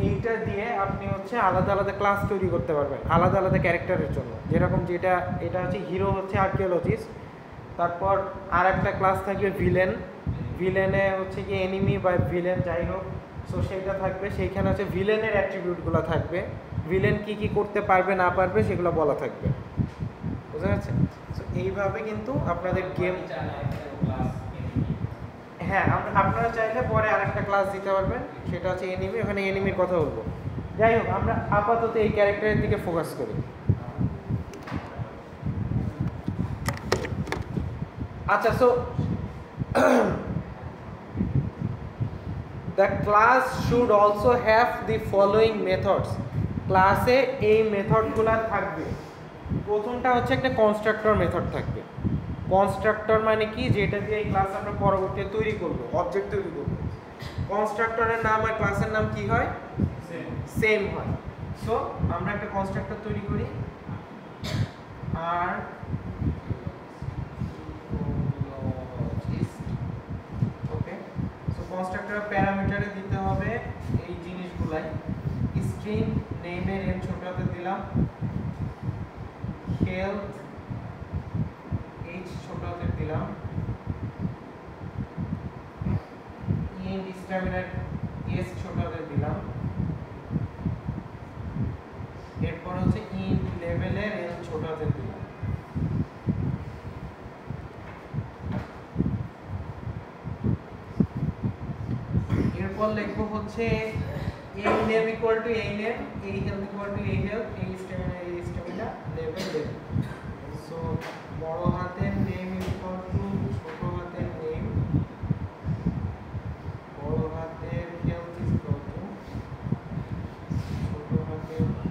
এইটা দিয়ে আপনি হচ্ছে আলাদা আলাদা ক্লাস তৈরি করতে পারবেন আলাদা আলাদা ক্যারেক্টারের জন্য। যেরকম এটা হচ্ছে হিরো হচ্ছে আর্কিওলজিস্ট, তারপর আর একটা ক্লাস থাকবে ভিলেনে হচ্ছে কি এনিমি বা ভিলেন যাই হোক, সো সেইটা থাকবে। সেইখানে হচ্ছে ভিলেনের অ্যাট্রিবিউটগুলো থাকবে, ভিলেন কি কি করতে পারবে না পারবে সেগুলো বলা থাকবে, বুঝা যাচ্ছে? সো এইভাবে কিন্তু আপনাদের গেম, হ্যাঁ আপনারা চাইলে পরে আরেকটা ক্লাস দিতে পারবেন, সেটা হচ্ছে এনিমি, ওখানে এনিমির কথা বলবো। যাই হোক, আমরা আপাতত এই ক্যারেক্টারের দিকে ফোকাস করি। আচ্ছা, so the class should also have the following methods. ক্লাসে এই মেথডগুলো থাকবে। প্রথমটা হচ্ছে একটা কনস্ট্রাক্টর মেথড থাকবে। কনস্ট্রাক্টর মানে কি? যেটা দিয়ে এই ক্লাস আমরা পরবর্তীতে তৈরি করব, অবজেক্ট তৈরি করব। কনস্ট্রাক্টরের নাম আর ক্লাসের নাম কি হয়? সেম হয়। সো আমরা একটা কনস্ট্রাক্টর তৈরি করি, আর ওকে, সো কনস্ট্রাক্টরের প্যারামিটারে দিতে হবে এই জিনিসগুলাই। স্ট্রিং নেমের এন ছোট হাতে দিলাম, হেলথ এইচ ছোট হাতে দিলাম, ইন্ট স্ট্যামিনার এস ছোট হাতে দিলাম, এরপর হচ্ছে ইন্ট লেভেলের এল ছোট হাতে দিলাম। এরপর লিখবো হচ্ছে এই নেম ইকুয়াল টু এই নেম, এই হেলথ ইকুয়াল টু এই হেলথ, এই স্ট্যামিনা লেভেল লেভেল। সো বড় হাতের নেম ইকুয়াল টু ছোট হাতের নেম, বড় হাতের হেলথ ইকুয়াল টু ছোট হাতের হেলথ।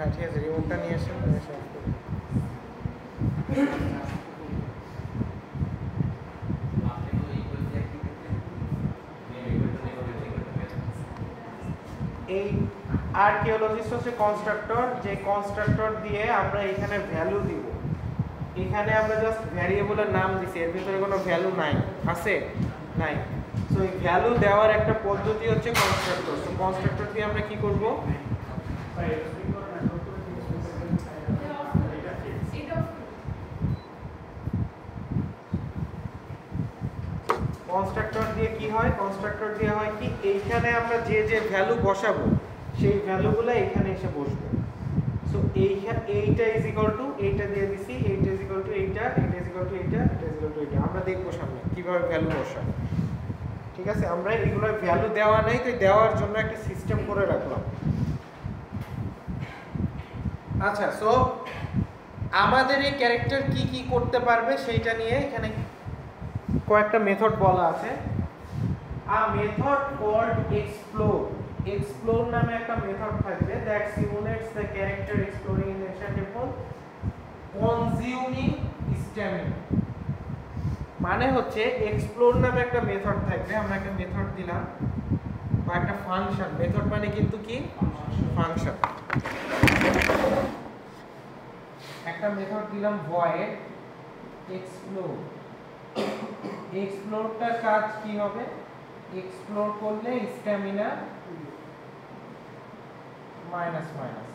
হ্যাঁ ঠিক আছে, রিমোটটা নিয়ে আসেন, এসে অফ করুন। এই আর্কিওলজিস্ট হচ্ছে কনস্ট্রাক্টর, যে কনস্ট্রাক্টর দিয়ে আমরা এখানে ভ্যালু দিব। এখানে আমরা জাস্ট ভ্যারিয়েবলের নাম দিছি, এর ভিতরে কোনো ভ্যালু নাই, আছে নাই। সো এই ভ্যালু দেওয়ার একটা পদ্ধতি হচ্ছে কনস্ট্রাক্টর। সো কনস্ট্রাক্টর দিয়ে আমরা কি করব, কনস্ট্রাক্টর দিয়ে কি হয়, কনস্ট্রাক্টর দিয়ে হয় কি, এইখানে আমরা যে যে ভ্যালু বসাবো সেই ভ্যালুগুলো এখানে এসে বসবে। সো এইটা ইজ ইকুয়াল টু এইটা দিয়ে দিছি, এইটা ইজ ইকুয়াল টু এইটা, এটা ইজ ইকুয়াল টু এইটা, এটা ইজ ইকুয়াল টু এইটা। আমরা দেখবো সামনে কিভাবে ভ্যালু বসায়। ঠিক আছে, আমরা এগুলোর ভ্যালু দেওয়া নাই, তো দেওয়ার জন্য একটা সিস্টেম করে রাখলাম। আচ্ছা, সো আমাদের এই ক্যারেক্টার কি কি করতে পারবে সেইটা নিয়ে এখানে কয়েকটা মেথড বলা আছে। A method called explore, explore নামে একটা মেথড থাকবে that simulates the character exploring in nature temple consuming stamina. মানে হচ্ছে এক্সপ্লোর নামে একটা মেথড থাকবে, আমরা একটা মেথড দিলাম বা একটা ফাংশন। মেথড মানে কিন্তু কি, ফাংশন। একটা মেথড দিলাম ভয়েড এক্সপ্লোর। এক্সপ্লোরটার কাজ কি হবে, এক্সপ্লোর করলে স্ট্যামিনা মাইনাস মাইনাস,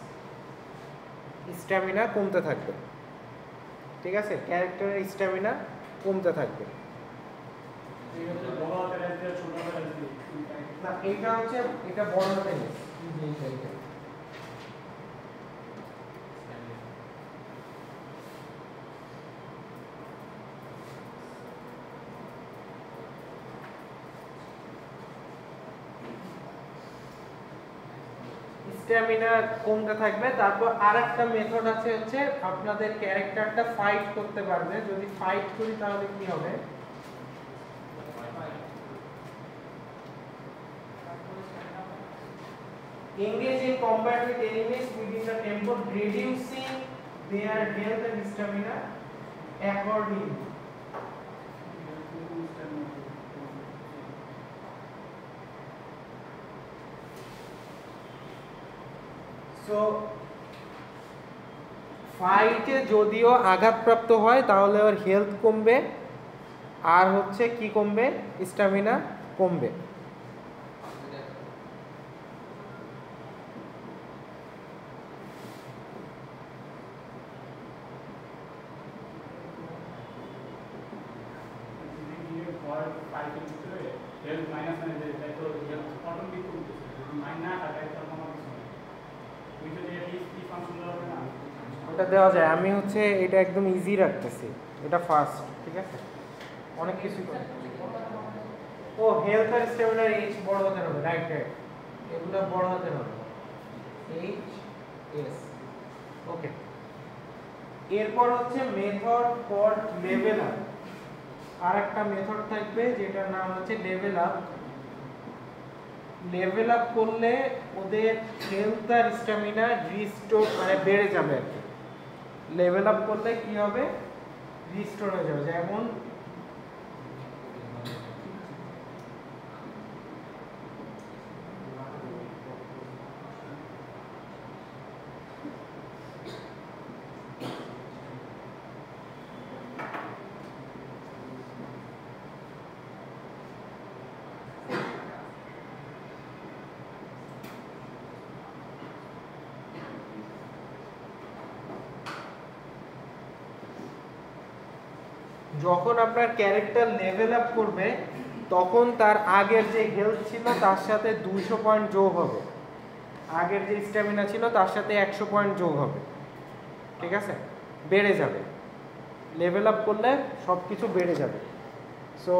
স্ট্যামিনা কমতে থাকবে। ঠিক আছে, ক্যারেক্টারের স্ট্যামিনা কমতে থাকবে। না, এটা হচ্ছে, এটা বড় হাতের এস, এইটা স্ট্যামিনা কমতে থাকবে। তারপর আরেকটা মেথড আছে হচ্ছে আপনাদের ক্যারেক্টারটা ফাইট করতে পারবে। যদি ফাইট করি তাহলে কি হবে, engage in combat with enemies within the temple, reducing their health and stamina accordingly. So ফাইটে যদিও আঘাতপ্রাপ্ত হয় তাহলে ওর হেলথ কমবে, আর হচ্ছে কি কমবে, স্ট্যামিনা কমবে। ওটা দেওয়া যায়, আমি হচ্ছে এটা একদম ইজি রাখতেছি, এটা ফার্স্ট। ঠিক আছে, অনেক কিছু ও হেলথ আর স্ট্যামিনার এইচ বড় হতে হবে, রাইট রাইট, এগুলো বড় হতে হবে, এইচ এস। ওকে, এরপর হচ্ছে মেথড কল্ড লেভেল আপ। আর একটা মেথড থাকবে যেটার নাম হচ্ছে লেভেল আপ। লেভেল আপ করলে ওদের হেলথ আর স্ট্যামিনা রিস্টোর, মানে বেড়ে যাবে আর কি। লেভেল আপ করলে কি হবে, রিস্টোর হয়ে যাবে। যেমন যখন আপনার ক্যারেক্টার লেভেল আপ করবে তখন তার আগের যে হেলথ ছিল তার সাথে 200 পয়েন্ট যোগ হবে, আগের যে স্ট্যামিনা ছিল তার সাথে 100 পয়েন্ট যোগ হবে, ঠিক আছে, বেড়ে যাবে। লেভেল আপ করলে সব কিছু বেড়ে যাবে। সো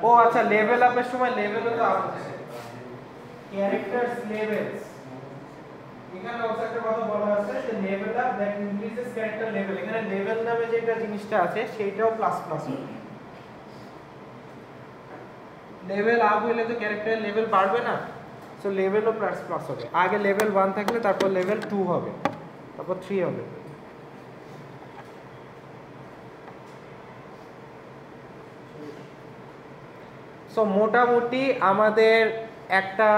ও আচ্ছা, লেভেল আপের সময় লেভেলও তো আপ হচ্ছে, ক্যারেক্টারস লেভেলস। এখানে অবশ্য একটা কথা বলা আছে যে level up that increases character level. এখানে লেভেল নামে যেটা জিনিসটা আছে সেইটাও প্লাস প্লাস হবে। লেভেল আপ হইলে তো ক্যারেক্টারের লেভেল বাড়বে না, সো লেভেলও প্লাস প্লাস হবে। আগে লেভেল 1 থাকলে তারপর লেভেল 2 হবে, তারপর 3 হবে। সো মোটামুটি আমাদের একটা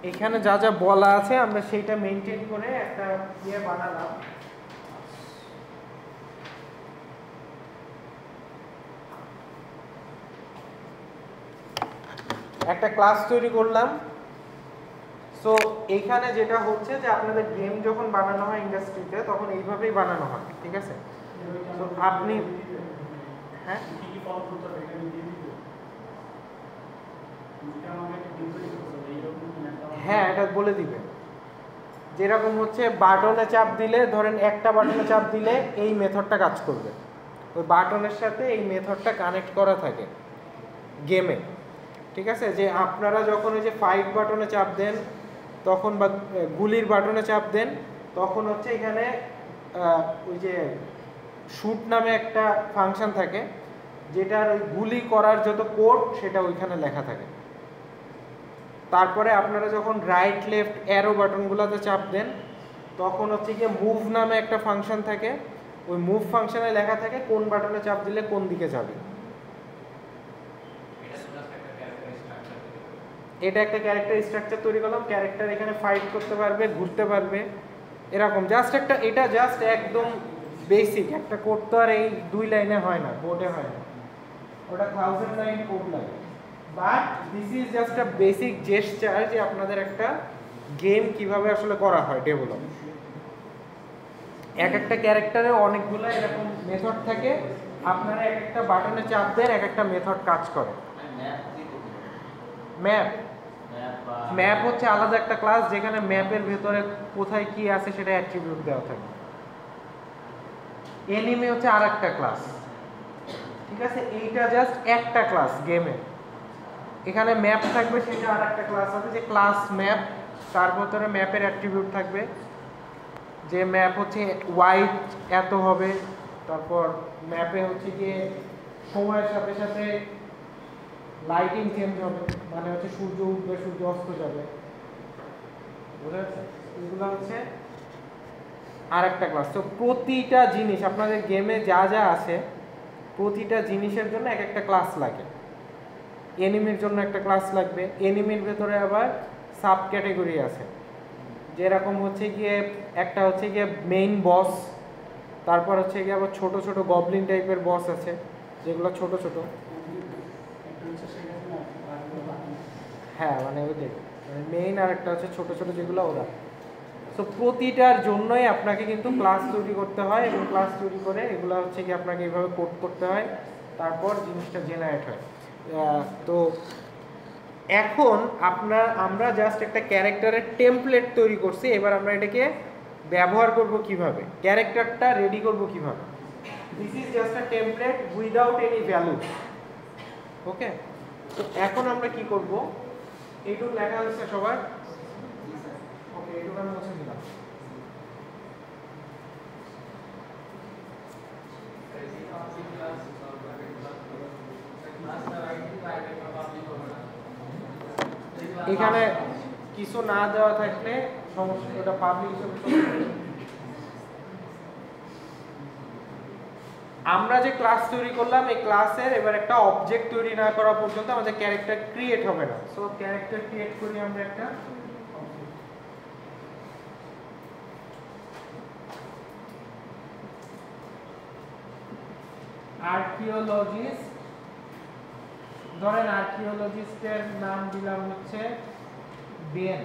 এখানে যা যা বলা আছে আমরা সেইটা মেনটেন করে একটা ইয়ে বানালাম। একটা ক্লাস তৈরি করলাম। সো এইখানে যেটা হচ্ছে যে আপনাদের গেম যখন বানানো হয় ইন্ডাস্ট্রিতে তখন এইভাবেই বানানো হয়, ঠিক আছে। তো আপনি হ্যাঁ হ্যাঁ এটা বলে দিবে। যেরকম হচ্ছে বাটনে চাপ দিলে, ধরেন একটা বাটনে চাপ দিলে এই মেথডটা কাজ করবে, ওই বাটনের সাথে এই মেথডটা কানেক্ট করা থাকে গেমে, ঠিক আছে। যে আপনারা যখন ওই যে ফাইট বাটনে চাপ দেন তখন, বা গুলির বাটনে চাপ দেন তখন হচ্ছে এখানে ওই যে শুট নামে একটা ফাংশন থাকে যেটার ওই গুলি করার যত কোড সেটা ওইখানে লেখা থাকে। তারপরে আপনারা যখন রাইট লেফট অ্যারো বাটনগুলোতে চাপ দেন তখন হচ্ছে গিয়ে মুভ নামে একটা ফাংশন থাকে, ওই মুভ ফাংশনে লেখা থাকে কোন বাটনে চাপ দিলে কোন দিকে যাবে। এটা একটা ক্যারেক্টার স্ট্রাকচার তৈরি করলাম। ক্যারেক্টার এখানে ফাইট করতে পারবে, ঘুরতে পারবে, এরকম জাস্ট একটা, এটা জাস্ট একদম বেসিক একটা কোড। তো আর এই 2 লাইনে হয় না, বোর্ডে হয় না, ওটা 1000 লাইন কোড লাগে। But this is just a basic gesture যে আপনাদের একটা গেম কিভাবে আসলে করা হয় ডেভেলপ। এক একটা ক্যারেক্টারে অনেকগুলো এরকম মেথড থাকে, আপনারা এক একটা বাটনে চাপ দেন এক একটা মেথড কাজ করে। ম্যাপ হচ্ছে আলাদা একটা ক্লাস যেখানে ম্যাপের ভেতরে কোথায় কি আছে সেটা অ্যাট্রিবিউট দেওয়া থাকে। এনিমি হচ্ছে আরেকটা ক্লাস, ঠিক আছে। এইটা জাস্ট একটা ক্লাস গেমে। এখানে ম্যাপ থাকবে, সেটা আরেকটা ক্লাস আছে যে ক্লাস ম্যাপ, তার ভেতরে ম্যাপের অ্যাট্রিবিউট থাকবে যে ম্যাপ হচ্ছে ওয়াইড এত হবে, তারপর ম্যাপে হচ্ছে গিয়ে সময়ের সাথে সাথে লাইটিং চেঞ্জ হবে, মানে হচ্ছে সূর্য উঠবে সূর্য অস্ত যাবে, বুঝা যাচ্ছে। এগুলো হচ্ছে আর একটা ক্লাস। তো প্রতিটা জিনিস আপনাদের গেমে যা যা আছে প্রতিটা জিনিসের জন্য এক একটা ক্লাস লাগে। এনিমির জন্য একটা ক্লাস লাগবে, এনিমির ভেতরে আবার সাব ক্যাটাগরি আছে, যেরকম হচ্ছে গিয়ে একটা হচ্ছে গিয়ে মেইন বস, তারপর হচ্ছে গিয়ে আবার ছোট ছোট গবলিন টাইপের বস আছে যেগুলো ছোট ছোট। হ্যাঁ মানে ওদের মেইন, আর একটা হচ্ছে ছোট ছোট যেগুলো ওরা। তো প্রতিটার জন্যই আপনাকে কিন্তু ক্লাস তৈরি করতে হয়, এবং ক্লাস তৈরি করে এগুলো হচ্ছে কি আপনাকে এইভাবে কোড করতে হয়, তারপর জিনিসটা জেনারেট হয়। তো এখন আমরা জাস্ট একটা ক্যারেক্টারের টেমপ্লেট তৈরি করছি। এবার আমরা এটাকে ব্যবহার করব কিভাবে, ক্যারেক্টারটা রেডি করব কিভাবে। This is just a template without any value. Okay, তো এখন আমরা কি করব, এইটুকু লেখা হচ্ছে সবার। ওকে, এইটুকু আমি মুছে দিলাম। এখানে কিছু না দেওয়া থাকলে সমস্যা, ওটা পাবলিক হিসেবে। আমরা যে ক্লাস তৈরি করলাম এই ক্লাসের এবার একটা অবজেক্ট তৈরি না করা পর্যন্ত আমাদের ক্যারেক্টার ক্রিয়েট হবে না। সো ক্যারেক্টার ক্রিয়েট করি আমরা একটা আর্কিওলজিস্ট ধরেন আর্কিওলজিস্টের নাম দিলাম হচ্ছে Ben,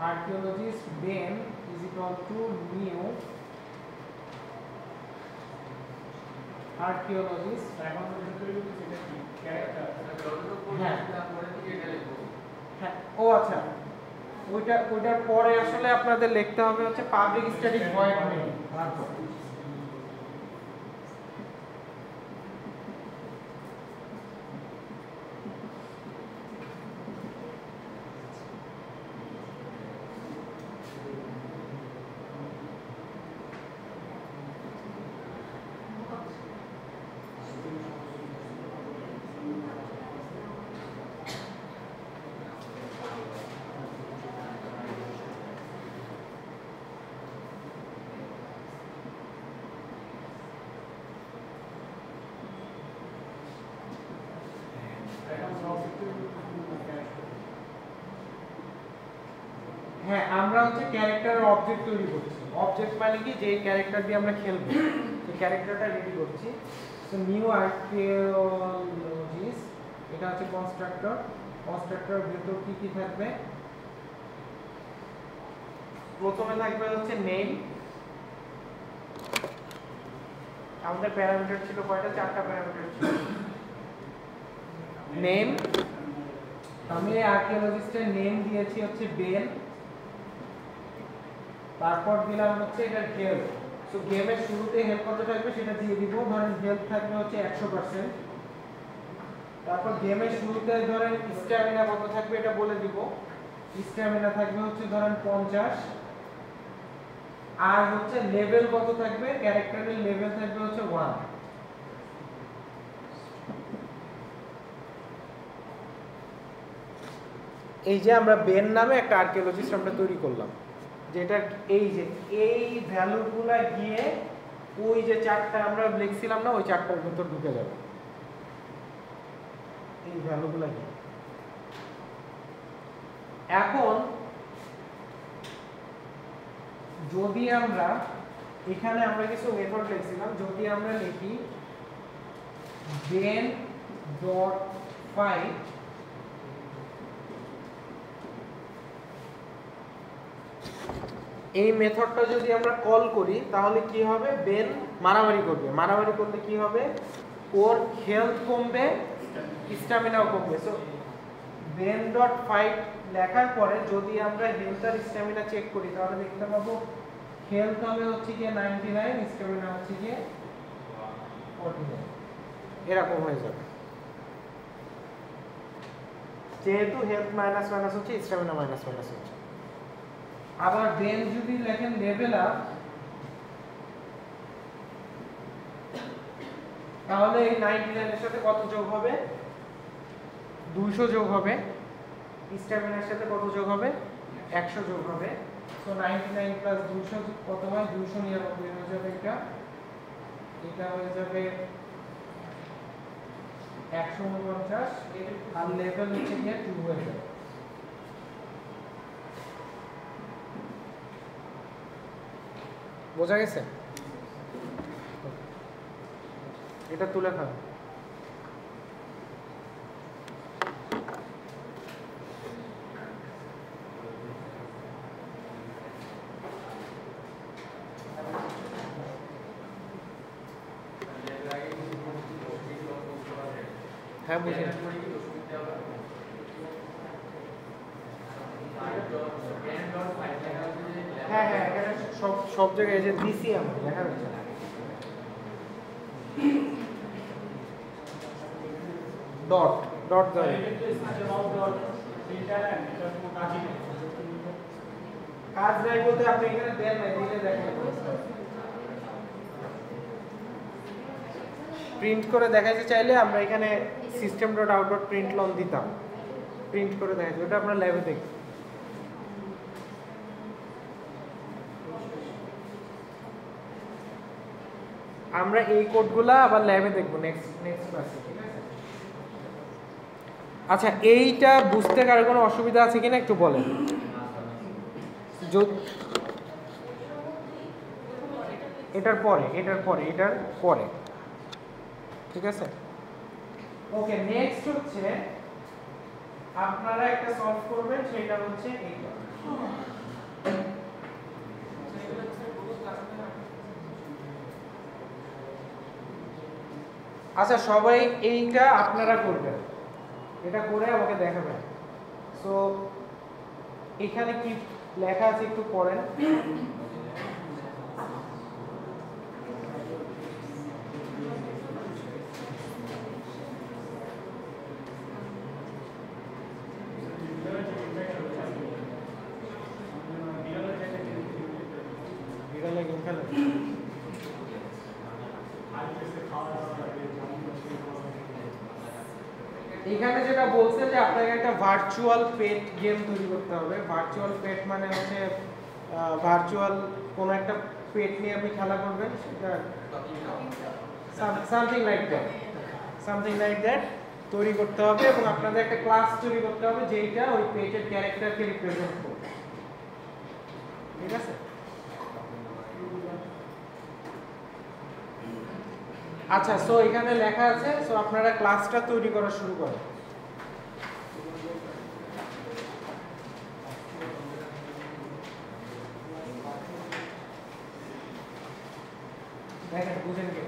archaeologist Ben is equal to new archaeologist. এখন তৈরি করতেছি এটা কি ক্যারেক্টার হ্যাঁ হ্যাঁ, ও আচ্ছা, ওইটার পরে আসলে আপনাদের লিখতে হবে হচ্ছে পাবলিক স্ট্যাটিক ভয়েড মেইন। হ্যাঁ, আমরা হচ্ছে ক্যারেক্টারের অবজেক্ট তৈরি করছি। অবজেক্ট মানে কি, যে ক্যারেক্টার দিয়ে আমরা খেলবো সেই ক্যারেক্টারটা রেডি করছি। সো নিউ আর্কিওলজিস্ট, এটা হচ্ছে কনস্ট্রাক্টর। কনস্ট্রাক্টরের ভিতর কি কি থাকবে? প্রথমে থাকবে হচ্ছে নেম। আমাদের প্যারামিটার ছিল কয়টা? 4টা প্যারামিটার ছিল। নেম, আমি আর্কিওলজিস্টের নেম দিয়েছি হচ্ছে বেন। তারপর দিলাম হচ্ছে এটা হেলথ। সো গেমের শুরুতে হেলথ কত থাকবে সেটা দিয়ে দিব, ধরেন হেলথ থাকবে হচ্ছে 100%। তারপর গেমের শুরুতে ধরেন স্ট্যামিনা কত থাকবে এটা বলে দিব, স্ট্যামিনা থাকবে হচ্ছে ধরেন 50। আর হচ্ছে লেভেল কত থাকবে, ক্যারেক্টারের লেভেল থাকবে হচ্ছে 1। এই যে আমরা বেন নামে একটা আর্কিওলজিস্ট আমরা তৈরি করলাম, যেটা এই যে এই ভ্যালুগুলা গিয়ে ওই যে 4টা আমরা লিখছিলাম না, ওই 4টার ভিতর ঢুকে যাবে এই ভ্যালুগুলা গিয়ে। এখন যদি আমরা এখানে আমরা কিছু মেথড লিখছিলাম, যদি আমরা লিখি ben ডট ফাইন্ড এই মেথডটা যদি আমরা কল করি তাহলে কি হবে, বেন মারামারি করবে। মারামারি করলে কি হবে, ওর হেলথ কমবে, স্ট্যামিনাও কমবে। সো বেন ডট ফাইট লেখার পরে যদি আমরা হেলথ আর স্ট্যামিনা চেক করি তাহলে দেখতে পাবো হেলথ হবে হচ্ছে কি 99, স্ট্যামিনা হচ্ছে কি 49, এরকম হয়ে যাবে। যেহেতু হেলথ মাইনাস মাইনাস হচ্ছে, স্ট্যামিনা মাইনাস মাইনাস হচ্ছে। আবার দেন যদি লেখেন লেভেল আপ, তাহলে এই 99 এর সাথে কত যোগ হবে, 200 যোগ হবে। স্ট্যামিনার সাথে কত যোগ হবে, 100 যোগ হবে। সো 99 প্লাস 200 কত হয়, 299 হয়ে যাবে। এটা হয়ে যাবে 149, আর লেভেল হচ্ছে গিয়ে 2 হয়ে যাবে। বোঝা গেছে? এটা তুলে খাও। হ্যাঁ বুঝি। হ্যাঁ হ্যাঁ, এখানে সব জায়গায় যে দিছি আমরা লেখা রয়েছে। ডট ডট দেয় কাজ নাই বলতে আপনি এখানে দেন নাই, দিলে দেখেন প্রিন্ট করে দেখাইতে চাইলে আমরা এখানে system dot out dot print লন দিতাম, প্রিন্ট করে দেখাইতে। ওটা আমরা ল্যাবে দেখি। আমরা এই কোডগুলা আবার ল্যাবে দেখব নেক্সট ক্লাসে, ঠিক আছে? আচ্ছা, এইটা বুঝতে কারো কোনো অসুবিধা আছে কিনা একটু বলেন। এটার পরে ঠিক আছে? ওকে, নেক্সট হচ্ছে আপনারা একটা সলভ করবেন, সেটা হচ্ছে এইটা। আচ্ছা, সবাই এইটা আপনারা করবেন, এটা করে আমাকে দেখাবেন। সো এখানে কি লেখা আছে একটু পড়েন। বিড়ালে গেম খেলে। এখানে যেটা বলছে যে আপনাকে একটা ভার্চুয়াল পেট গেম তৈরি করতে হবে। ভার্চুয়াল পেট মানে হচ্ছে ভার্চুয়াল কোন একটা পেট নিয়ে আপনি খেলা করবেন, সেটা সামথিং লাইক দ্যাট তৈরি করতে হবে, এবং আপনাদের একটা ক্লাস তৈরি করতে হবে যেটা ওই পেটের ক্যারেক্টারকে রিপ্রেজেন্ট করবে। ঠিক আছে? আচ্ছা, সো এখানে লেখা আছে, সো আপনারা ক্লাসটা তৈরি করা শুরু করেন। দেখেন বুঝেন কি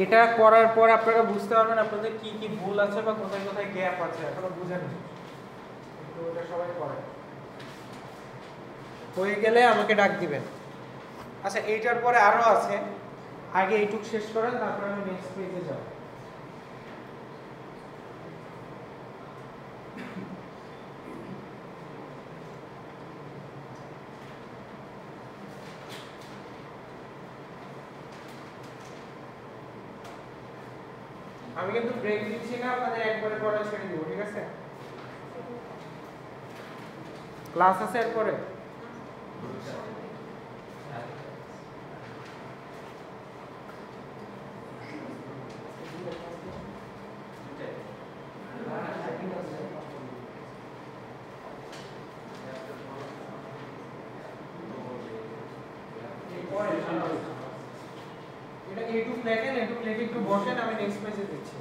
এটা করার পর আপনারা বুঝতে পারবেন আপনাদের কি কি ভুল আছে বা কোথায় কোথায় গ্যাপ আছে, এখনো বুঝেন না, কিন্তু ওটা সবাই করে। হয়ে গেলে আমাকে ডাক দিবেন। আচ্ছা, এইটার পরে আরো আছে, আগে এইটুক শেষ করেন, তারপর আমি নেক্সট পেজে যাব। আমি কিন্তু ব্রেক দিচ্ছি না, আপনাদের একবারে পড়া ছেড়ে দিব। ঠিক আছে? ক্লাস আছে এরপরে? এটা এইটুক লেখেন, এইটুক লেখে একটু বসেন, আমি নেক্সট পেজে দিচ্ছি।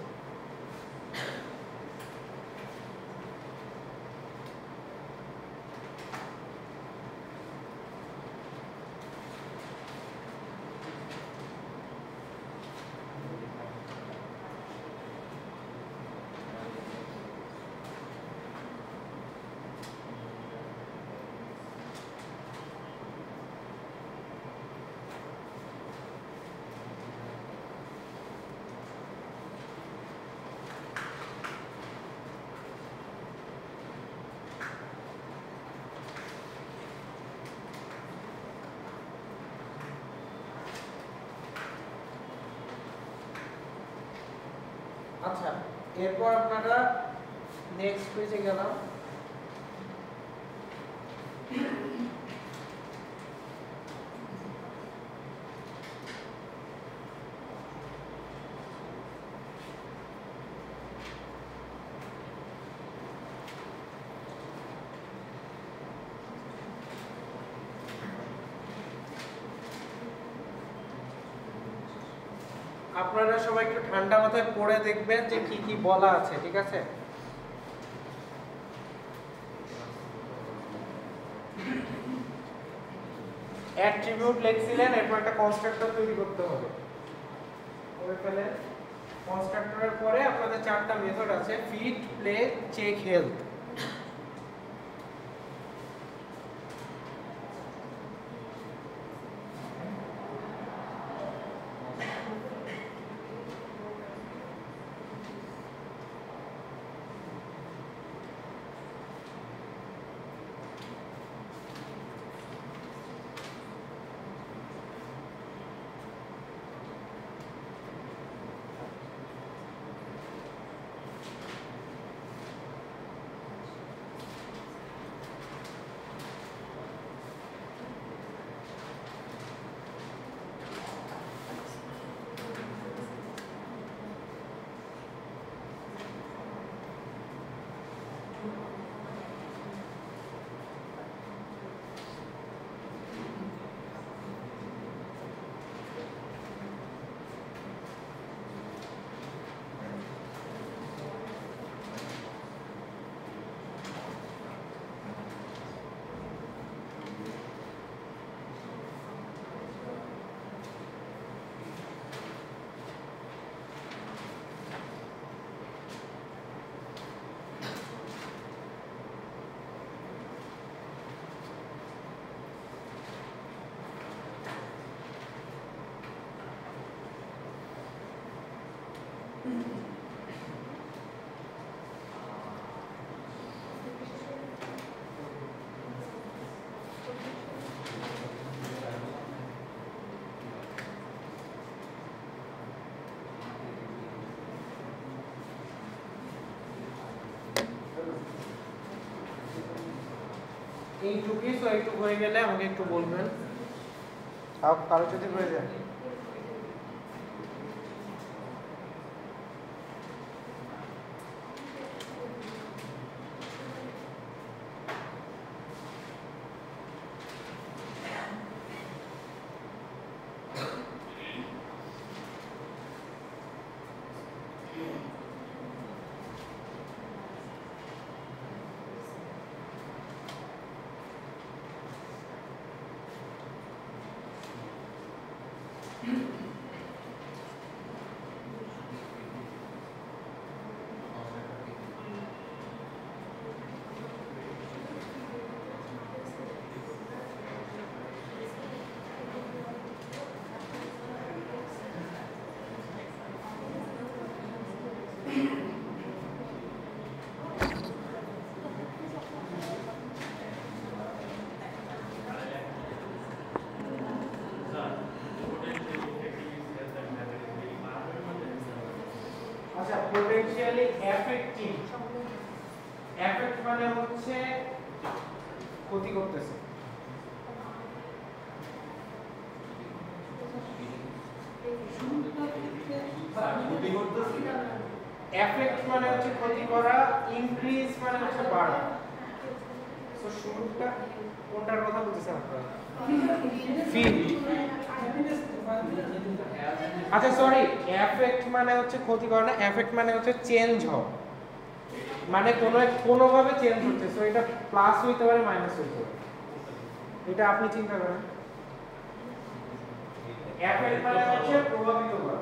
আচ্ছা, এরপর আপনারা নেক্সট পেজে গেলাম। আপনারা সবাই একটু ঠান্ডা মাথায় পড়ে দেখবেন যে কি কি বলা আছে। ঠিক আছে? অ্যাট্রিবিউট লিখছিলেন, এরপর একটা কনস্ট্রাক্টর তৈরি করতে হবে। করে ফেলেন। কনস্ট্রাক্টরের পরে আপনাদের চারটা মেথড আছে: ফিট, প্লে, চেক, হেলথ। এইটুকু সো এইটুকু হয়ে গেলে আমাকে একটু বলবেন কারো যদি হয়ে যায় আচ্ছা পোটেনশিয়ালি এফেক্টিভ এফেক্ট মানে হচ্ছে ক্ষতি করতেছে এফেক্ট মানে হচ্ছে ক্ষতি করা ইনক্রিজ মানে হচ্ছে বাড়া সো শুরুটা কোনটার কথা বলতেছেন আপনারা ফিল আচ্ছা সরি এফেক্ট মানে হচ্ছে ক্ষতি করা না এফেক্ট মানে হচ্ছে চেঞ্জ হওয়া মানে কোনো ভাবে চেঞ্জ হচ্ছে সো এটা প্লাস হইতে পারে মাইনাস হইতে পারে এটা আপনি চিন্তা করেন এফেক্ট মানে হচ্ছে প্রভাবিত করা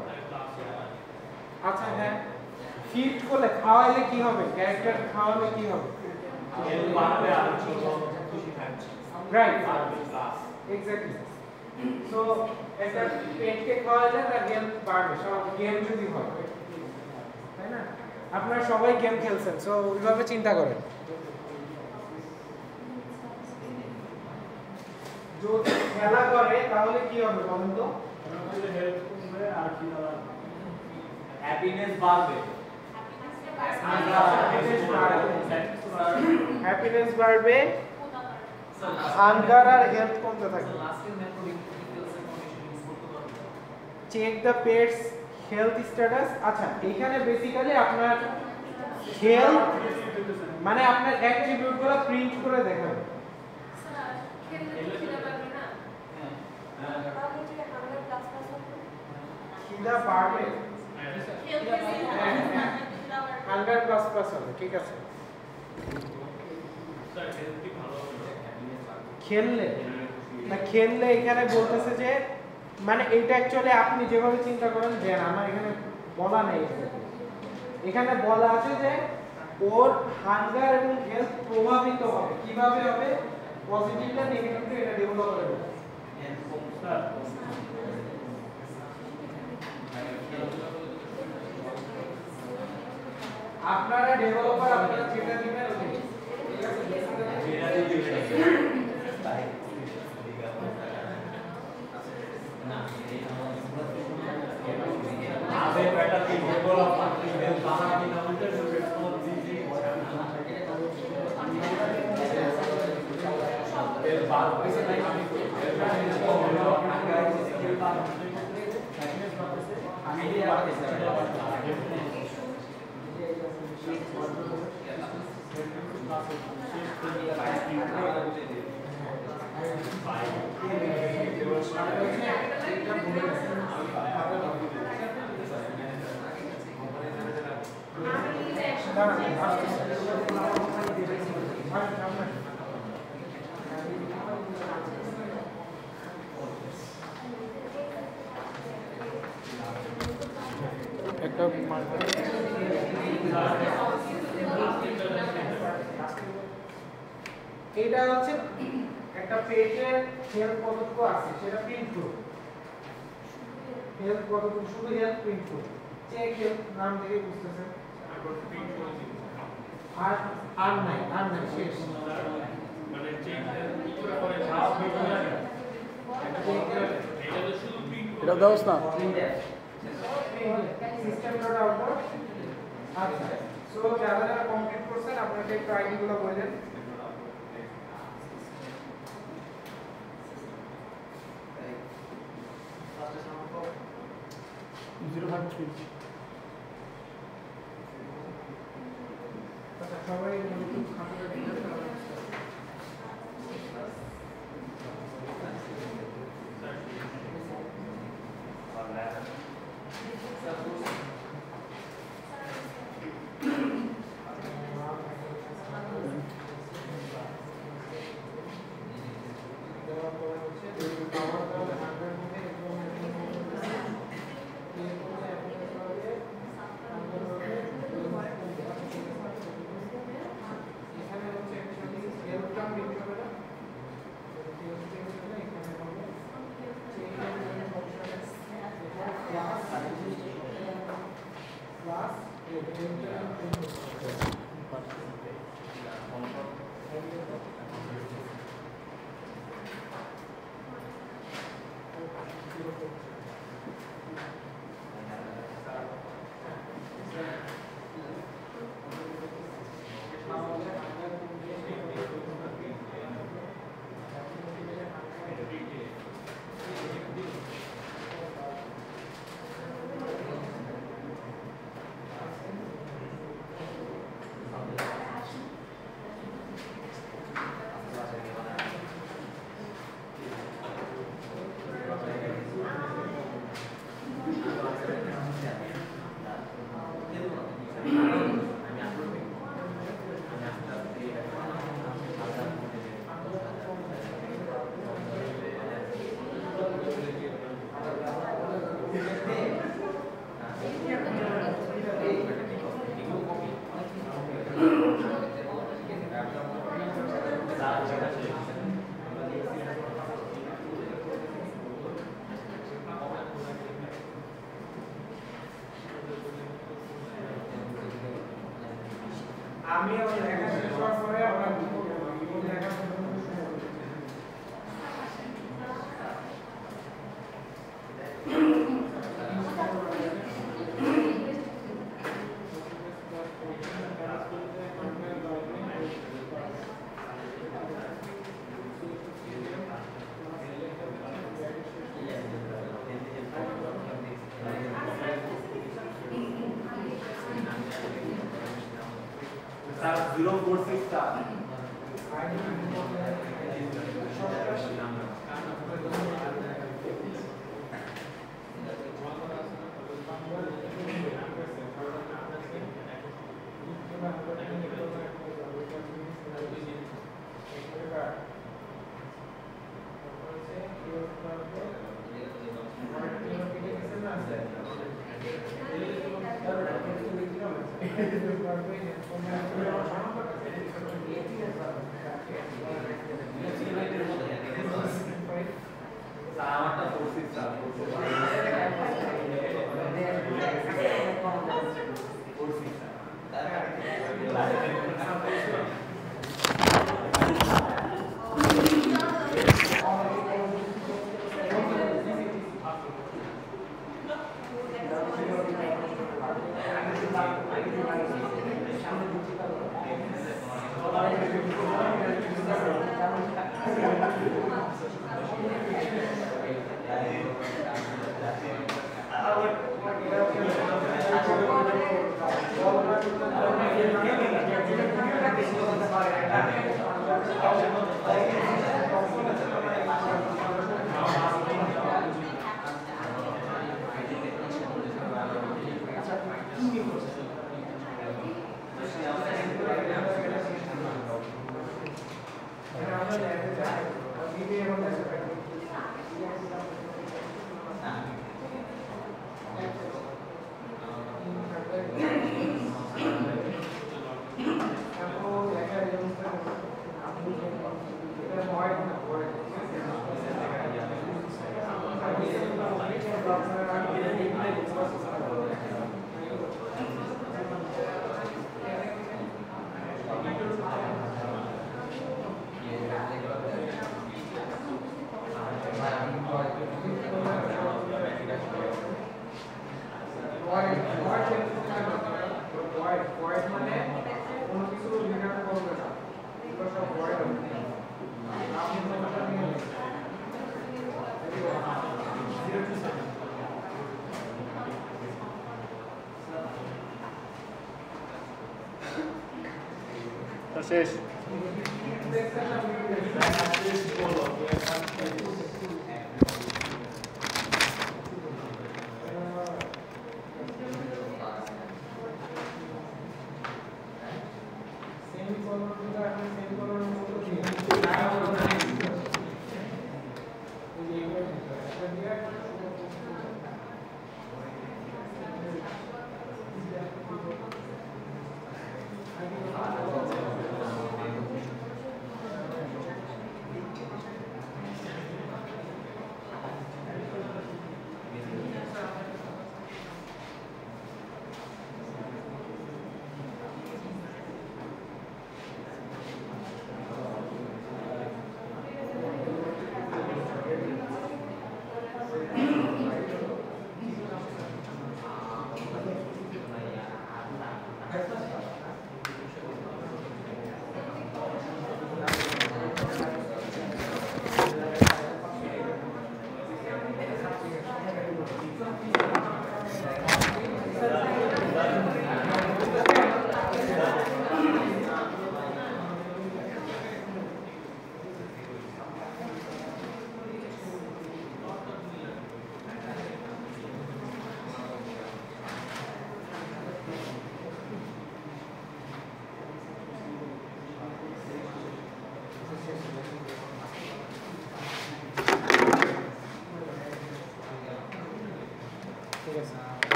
আচ্ছা হ্যাঁ ফিট করলে খাওয়াইলে কি হবে ক্যারেক্টার খাওয়ালে কি হবে বাড়বে আর খুশি থাকছে রাইট এক্স্যাক্টলি সো একটা পেটকে খাওয়ালে তার গেম বাড়বে সব গেম যদি হয় তাই না আপনারা সবাই গেম খেলছেন সো ওইভাবে চিন্তা করেন যদি খেলা করে তাহলে কি হবে বলেন তো হেল্প করবে আর কি হ্যাপিনেস বাড়বে হ্যাপিনেস বাড়বে হাঙ্গার আর হেলথ কমতে থাকবে check the pet's health status আচ্ছা এখানে বেসিক্যালি আপনার হেলথ মানে আপনার অ্যাট্রিবিউটগুলো প্রিন্ট করে দেখাবে খিদা বাড়বে হাঙ্গার প্লাস প্লাস হবে ঠিক আছে খেললে এখানে বলতেছে যে মানে এটা অ্যাকচুয়ালি আপনি যেভাবে চিন্তা করেন যে আমার এখানে বলা নেই এখানে বলা আছে যে ওর হাঙ্গার এবং হেলথ প্রভাবিত হবে কিভাবে হবে পজিটিভ না নেগেটিভ এটা ডেভেলপ হবে আপনারা ডেভেলপার আপনারা যেটা দিবেন ঠিক আছে যেটা দিবেন না আবে বেটা কি বলবো আপনি মেল বানা কি না বলতে রেসপন্স দিছি এর বাদ পয়সা নাই আমি হলো আগে স্কিল বাদ হ্যাপিনেস বাড়তেছে আমি এই বাড়তেছে একটা এটা হচ্ছে একটা পেজে হেলথ কতটুকু আছে সেটা প্রিন্ট করুন হেলথ কতটুকু শুধু হেলথ প্রিন্ট করুন চেক নাম থেকে বুঝতেছেন আর নাই শেষ মানে চেক করে পরে ছাপ ভিডিও লাগে এটা তো শুধু প্রিন্ট এটা দাওস না সিস্টেম ডট আউটপুট আচ্ছা সো যারা যারা কমপ্লিট করছেন আপনাদের একটু আইডি গুলো বলেন আচ্ছা সবাই একটু খাতাটা দেখে আমি আমার লেখা শেষ হওয়ার পরে আমরা লেখা Star 046 star. আমারটা 46 star. 1 ভয়েড মানে কোনো কিছু লেখাটা করবে না, এগুলো সব ভয়েড হবে। আপনি কথাটা নিয়ে নেন 0 to 7 তো শেষ।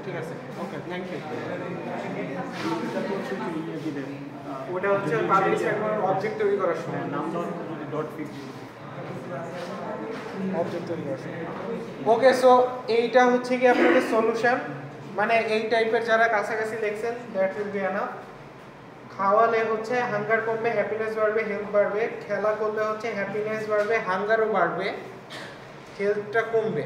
ঠিক আছে, ওকে, থ্যাংক ইউ। ওটা হচ্ছে পাবলিক সেক্টর অবজেক্ট তৈরি করার সময় নাম ডট ফিক্স অবজেক্ট তৈরি করার সময়। ওকে, সো এইটা হচ্ছে কি আপনাদের সলিউশন, মানে এই টাইপের যারা কাছাকাছি লিখছেন দ্যাট উইল বি এনাফ। খাওয়ালে হচ্ছে হাঙ্গার কমবে, হ্যাপিনেস বাড়বে, হেলথ বাড়বে। খেলা করলে হচ্ছে হ্যাপিনেস বাড়বে, হাঙ্গারও বাড়বে, হেলথটা কমবে।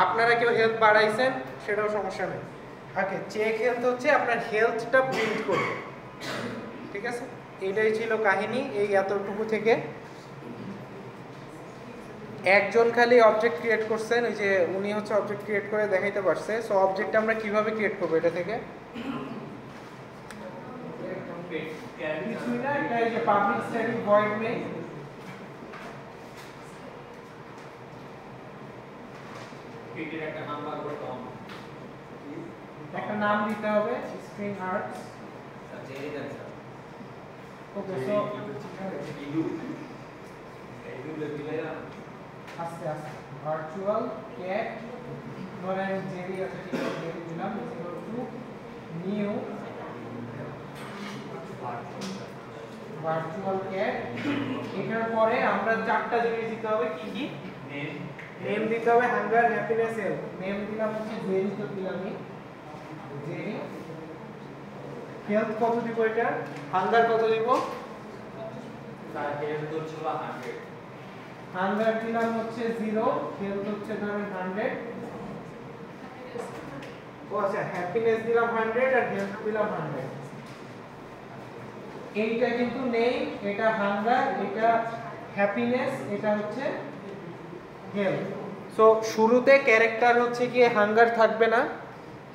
আপনারা কেউ হেলথ বাড়াইছেন সেটাও সমস্যা নেই। ওকে, চেক হেলথ হচ্ছে আপনার হেলথটা বিল্ড করবে, ঠিক আছে? এটাই ছিল কাহিনী এই এতটুকু থেকে। একজন খালি অবজেক্ট ক্রিয়েট করছেন, ওই যে উনি হচ্ছে অবজেক্ট ক্রিয়েট করে দেখাইতে পারছে। সো অবজেক্টটা আমরা কিভাবে ক্রিয়েট করবো এটা থেকে? কিছুই না, এটা এই যে পাবলিক স্ট্যাটিক ভয়েড মেইন, একটা নাম দিতে হবে স্ট্রিং আর্টস। ওকে, সো আস্তে আস্তে ভার্চুয়াল ক্যাট ধরেন জেরি আছে, ঠিক আছে, জেরি দিলাম equal to new virtual cat. এটার পরে আমরা চারটা জিনিস দিতে হবে, কি কি? নেম দিতে হবে, হাঙ্গার, হ্যাপিনেস, হেলথ। নেম দিলাম হচ্ছে জেরি, তো দিলামই জেরি। হেলথ কত দিব এটা? হাঙ্গার কত দিব? স্যার হেলথ হচ্ছে 100, হাঙ্গার দিলাম হচ্ছে 0, হেলথ হচ্ছে ধরেন 100। ও আচ্ছা, হ্যাপিনেস দিলাম 100 আর হেলথ দিলাম 100। এইটা কিন্তু নেই, এটা হাঙ্গার, এটা হ্যাপিনেস, এটা হচ্ছে হেলথ। সো শুরুতে ক্যারেক্টার হচ্ছে কি হাঙ্গার থাকবে না,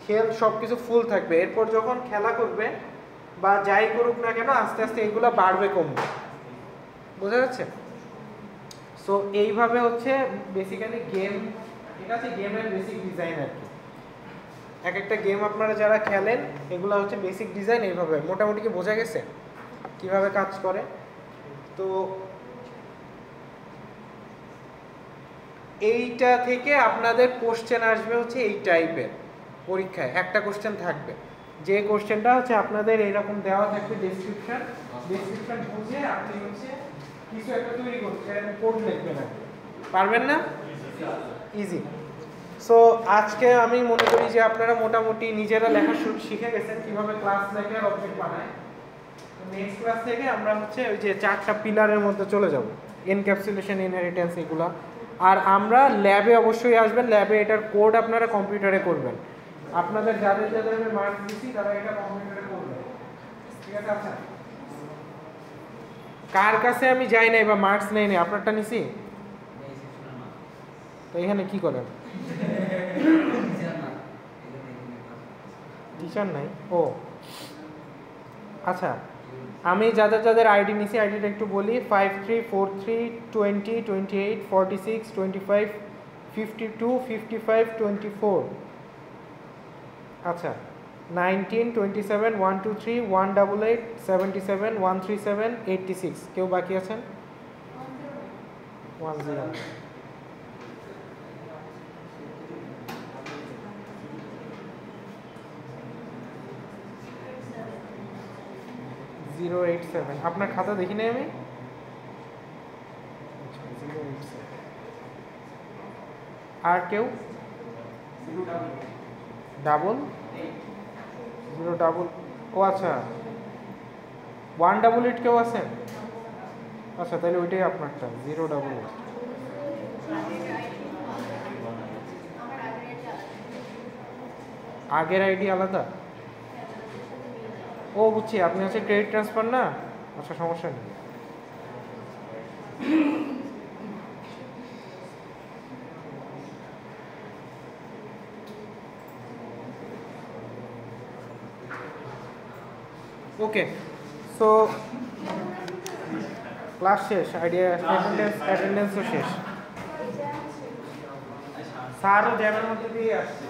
হেলথ সবকিছু ফুল থাকবে। এরপর যখন খেলা করবে বা যাই করুক না কেন আস্তে আস্তে এগুলো বাড়বে কমবে, বোঝা যাচ্ছে? সো এইভাবে হচ্ছে বেসিক্যালি গেম, এটা হচ্ছে গেমের বেসিক ডিজাইন আর কি। এক একটা গেম আপনারা যারা খেলেন এগুলো হচ্ছে বেসিক ডিজাইন। এইভাবে মোটামুটি কি বোঝা গেছে কিভাবে কাজ করে? তো এইটা থেকে আপনাদের কোশ্চেন আসবে হচ্ছে এই টাইপের পরীক্ষায়। একটা কোশ্চেন থাকবে, যে কোশ্চেনটা হচ্ছে আপনাদের এইরকম দেওয়া থাকবে ডেসক্রিপশন বুঝে আপনি হচ্ছে কিছু একটা তৈরি করতে কোড লিখবেন। পারবেন না? ইজি। সো আজকে আমি মনে করি যে আপনারা মোটামুটি নিজেরা লেখা শিখে গেছেন কিভাবে ক্লাস লেখে আর অবজেক্ট বানায়। নেক্সট ক্লাস থেকে আমরা হচ্ছে ওই যে 4টা পিলারের মধ্যে চলে যাব, এনক্যাপসুলেশন, ইনহেরিটেন্স, এগুলা। আর আমরা ল্যাবে অবশ্যই আসবেন, ল্যাবে এটার কোড আপনারা কম্পিউটারে করবেন। আপনাদের যাদের যাদের আমি মার্কস দিচ্ছি তারা এটা কম্পিউটারে করবেন, ঠিক আছে? আচ্ছা, কার কাছে আমি যাই নাই বা মার্কস নেই নাই, আপনারটা নিছি তো এখানে কি করেন? টিচার নাই? ও আচ্ছা, আমি যাদের যাদের আইডি নিছি আইডিটা একটু বলি। 5343 20 28 46 25 52 55 24। আচ্ছা, 19 27 123 188 77 137 86। কেউ বাকি আছেন? 10 087। আপনার খাতা দেখি নাই আমি। 087। আর কেউ? ডাবল 0 ডাবল, ও আচ্ছা 188 কেউ আছেন? আচ্ছা, তাহলে ওইটাই আপনারটা, 088। আগের আইডি আলাদা? ও বুঝছি, আপনি হচ্ছে ক্রেডিট ট্রান্সফার না? আচ্ছা, সমস্যা নেই। ওকে, সো ক্লাস শেষ, আইডিয়া অ্যাটেন্ডেন্সও শেষ। স্যারও জ্যামের মধ্যে দিয়ে আসছে।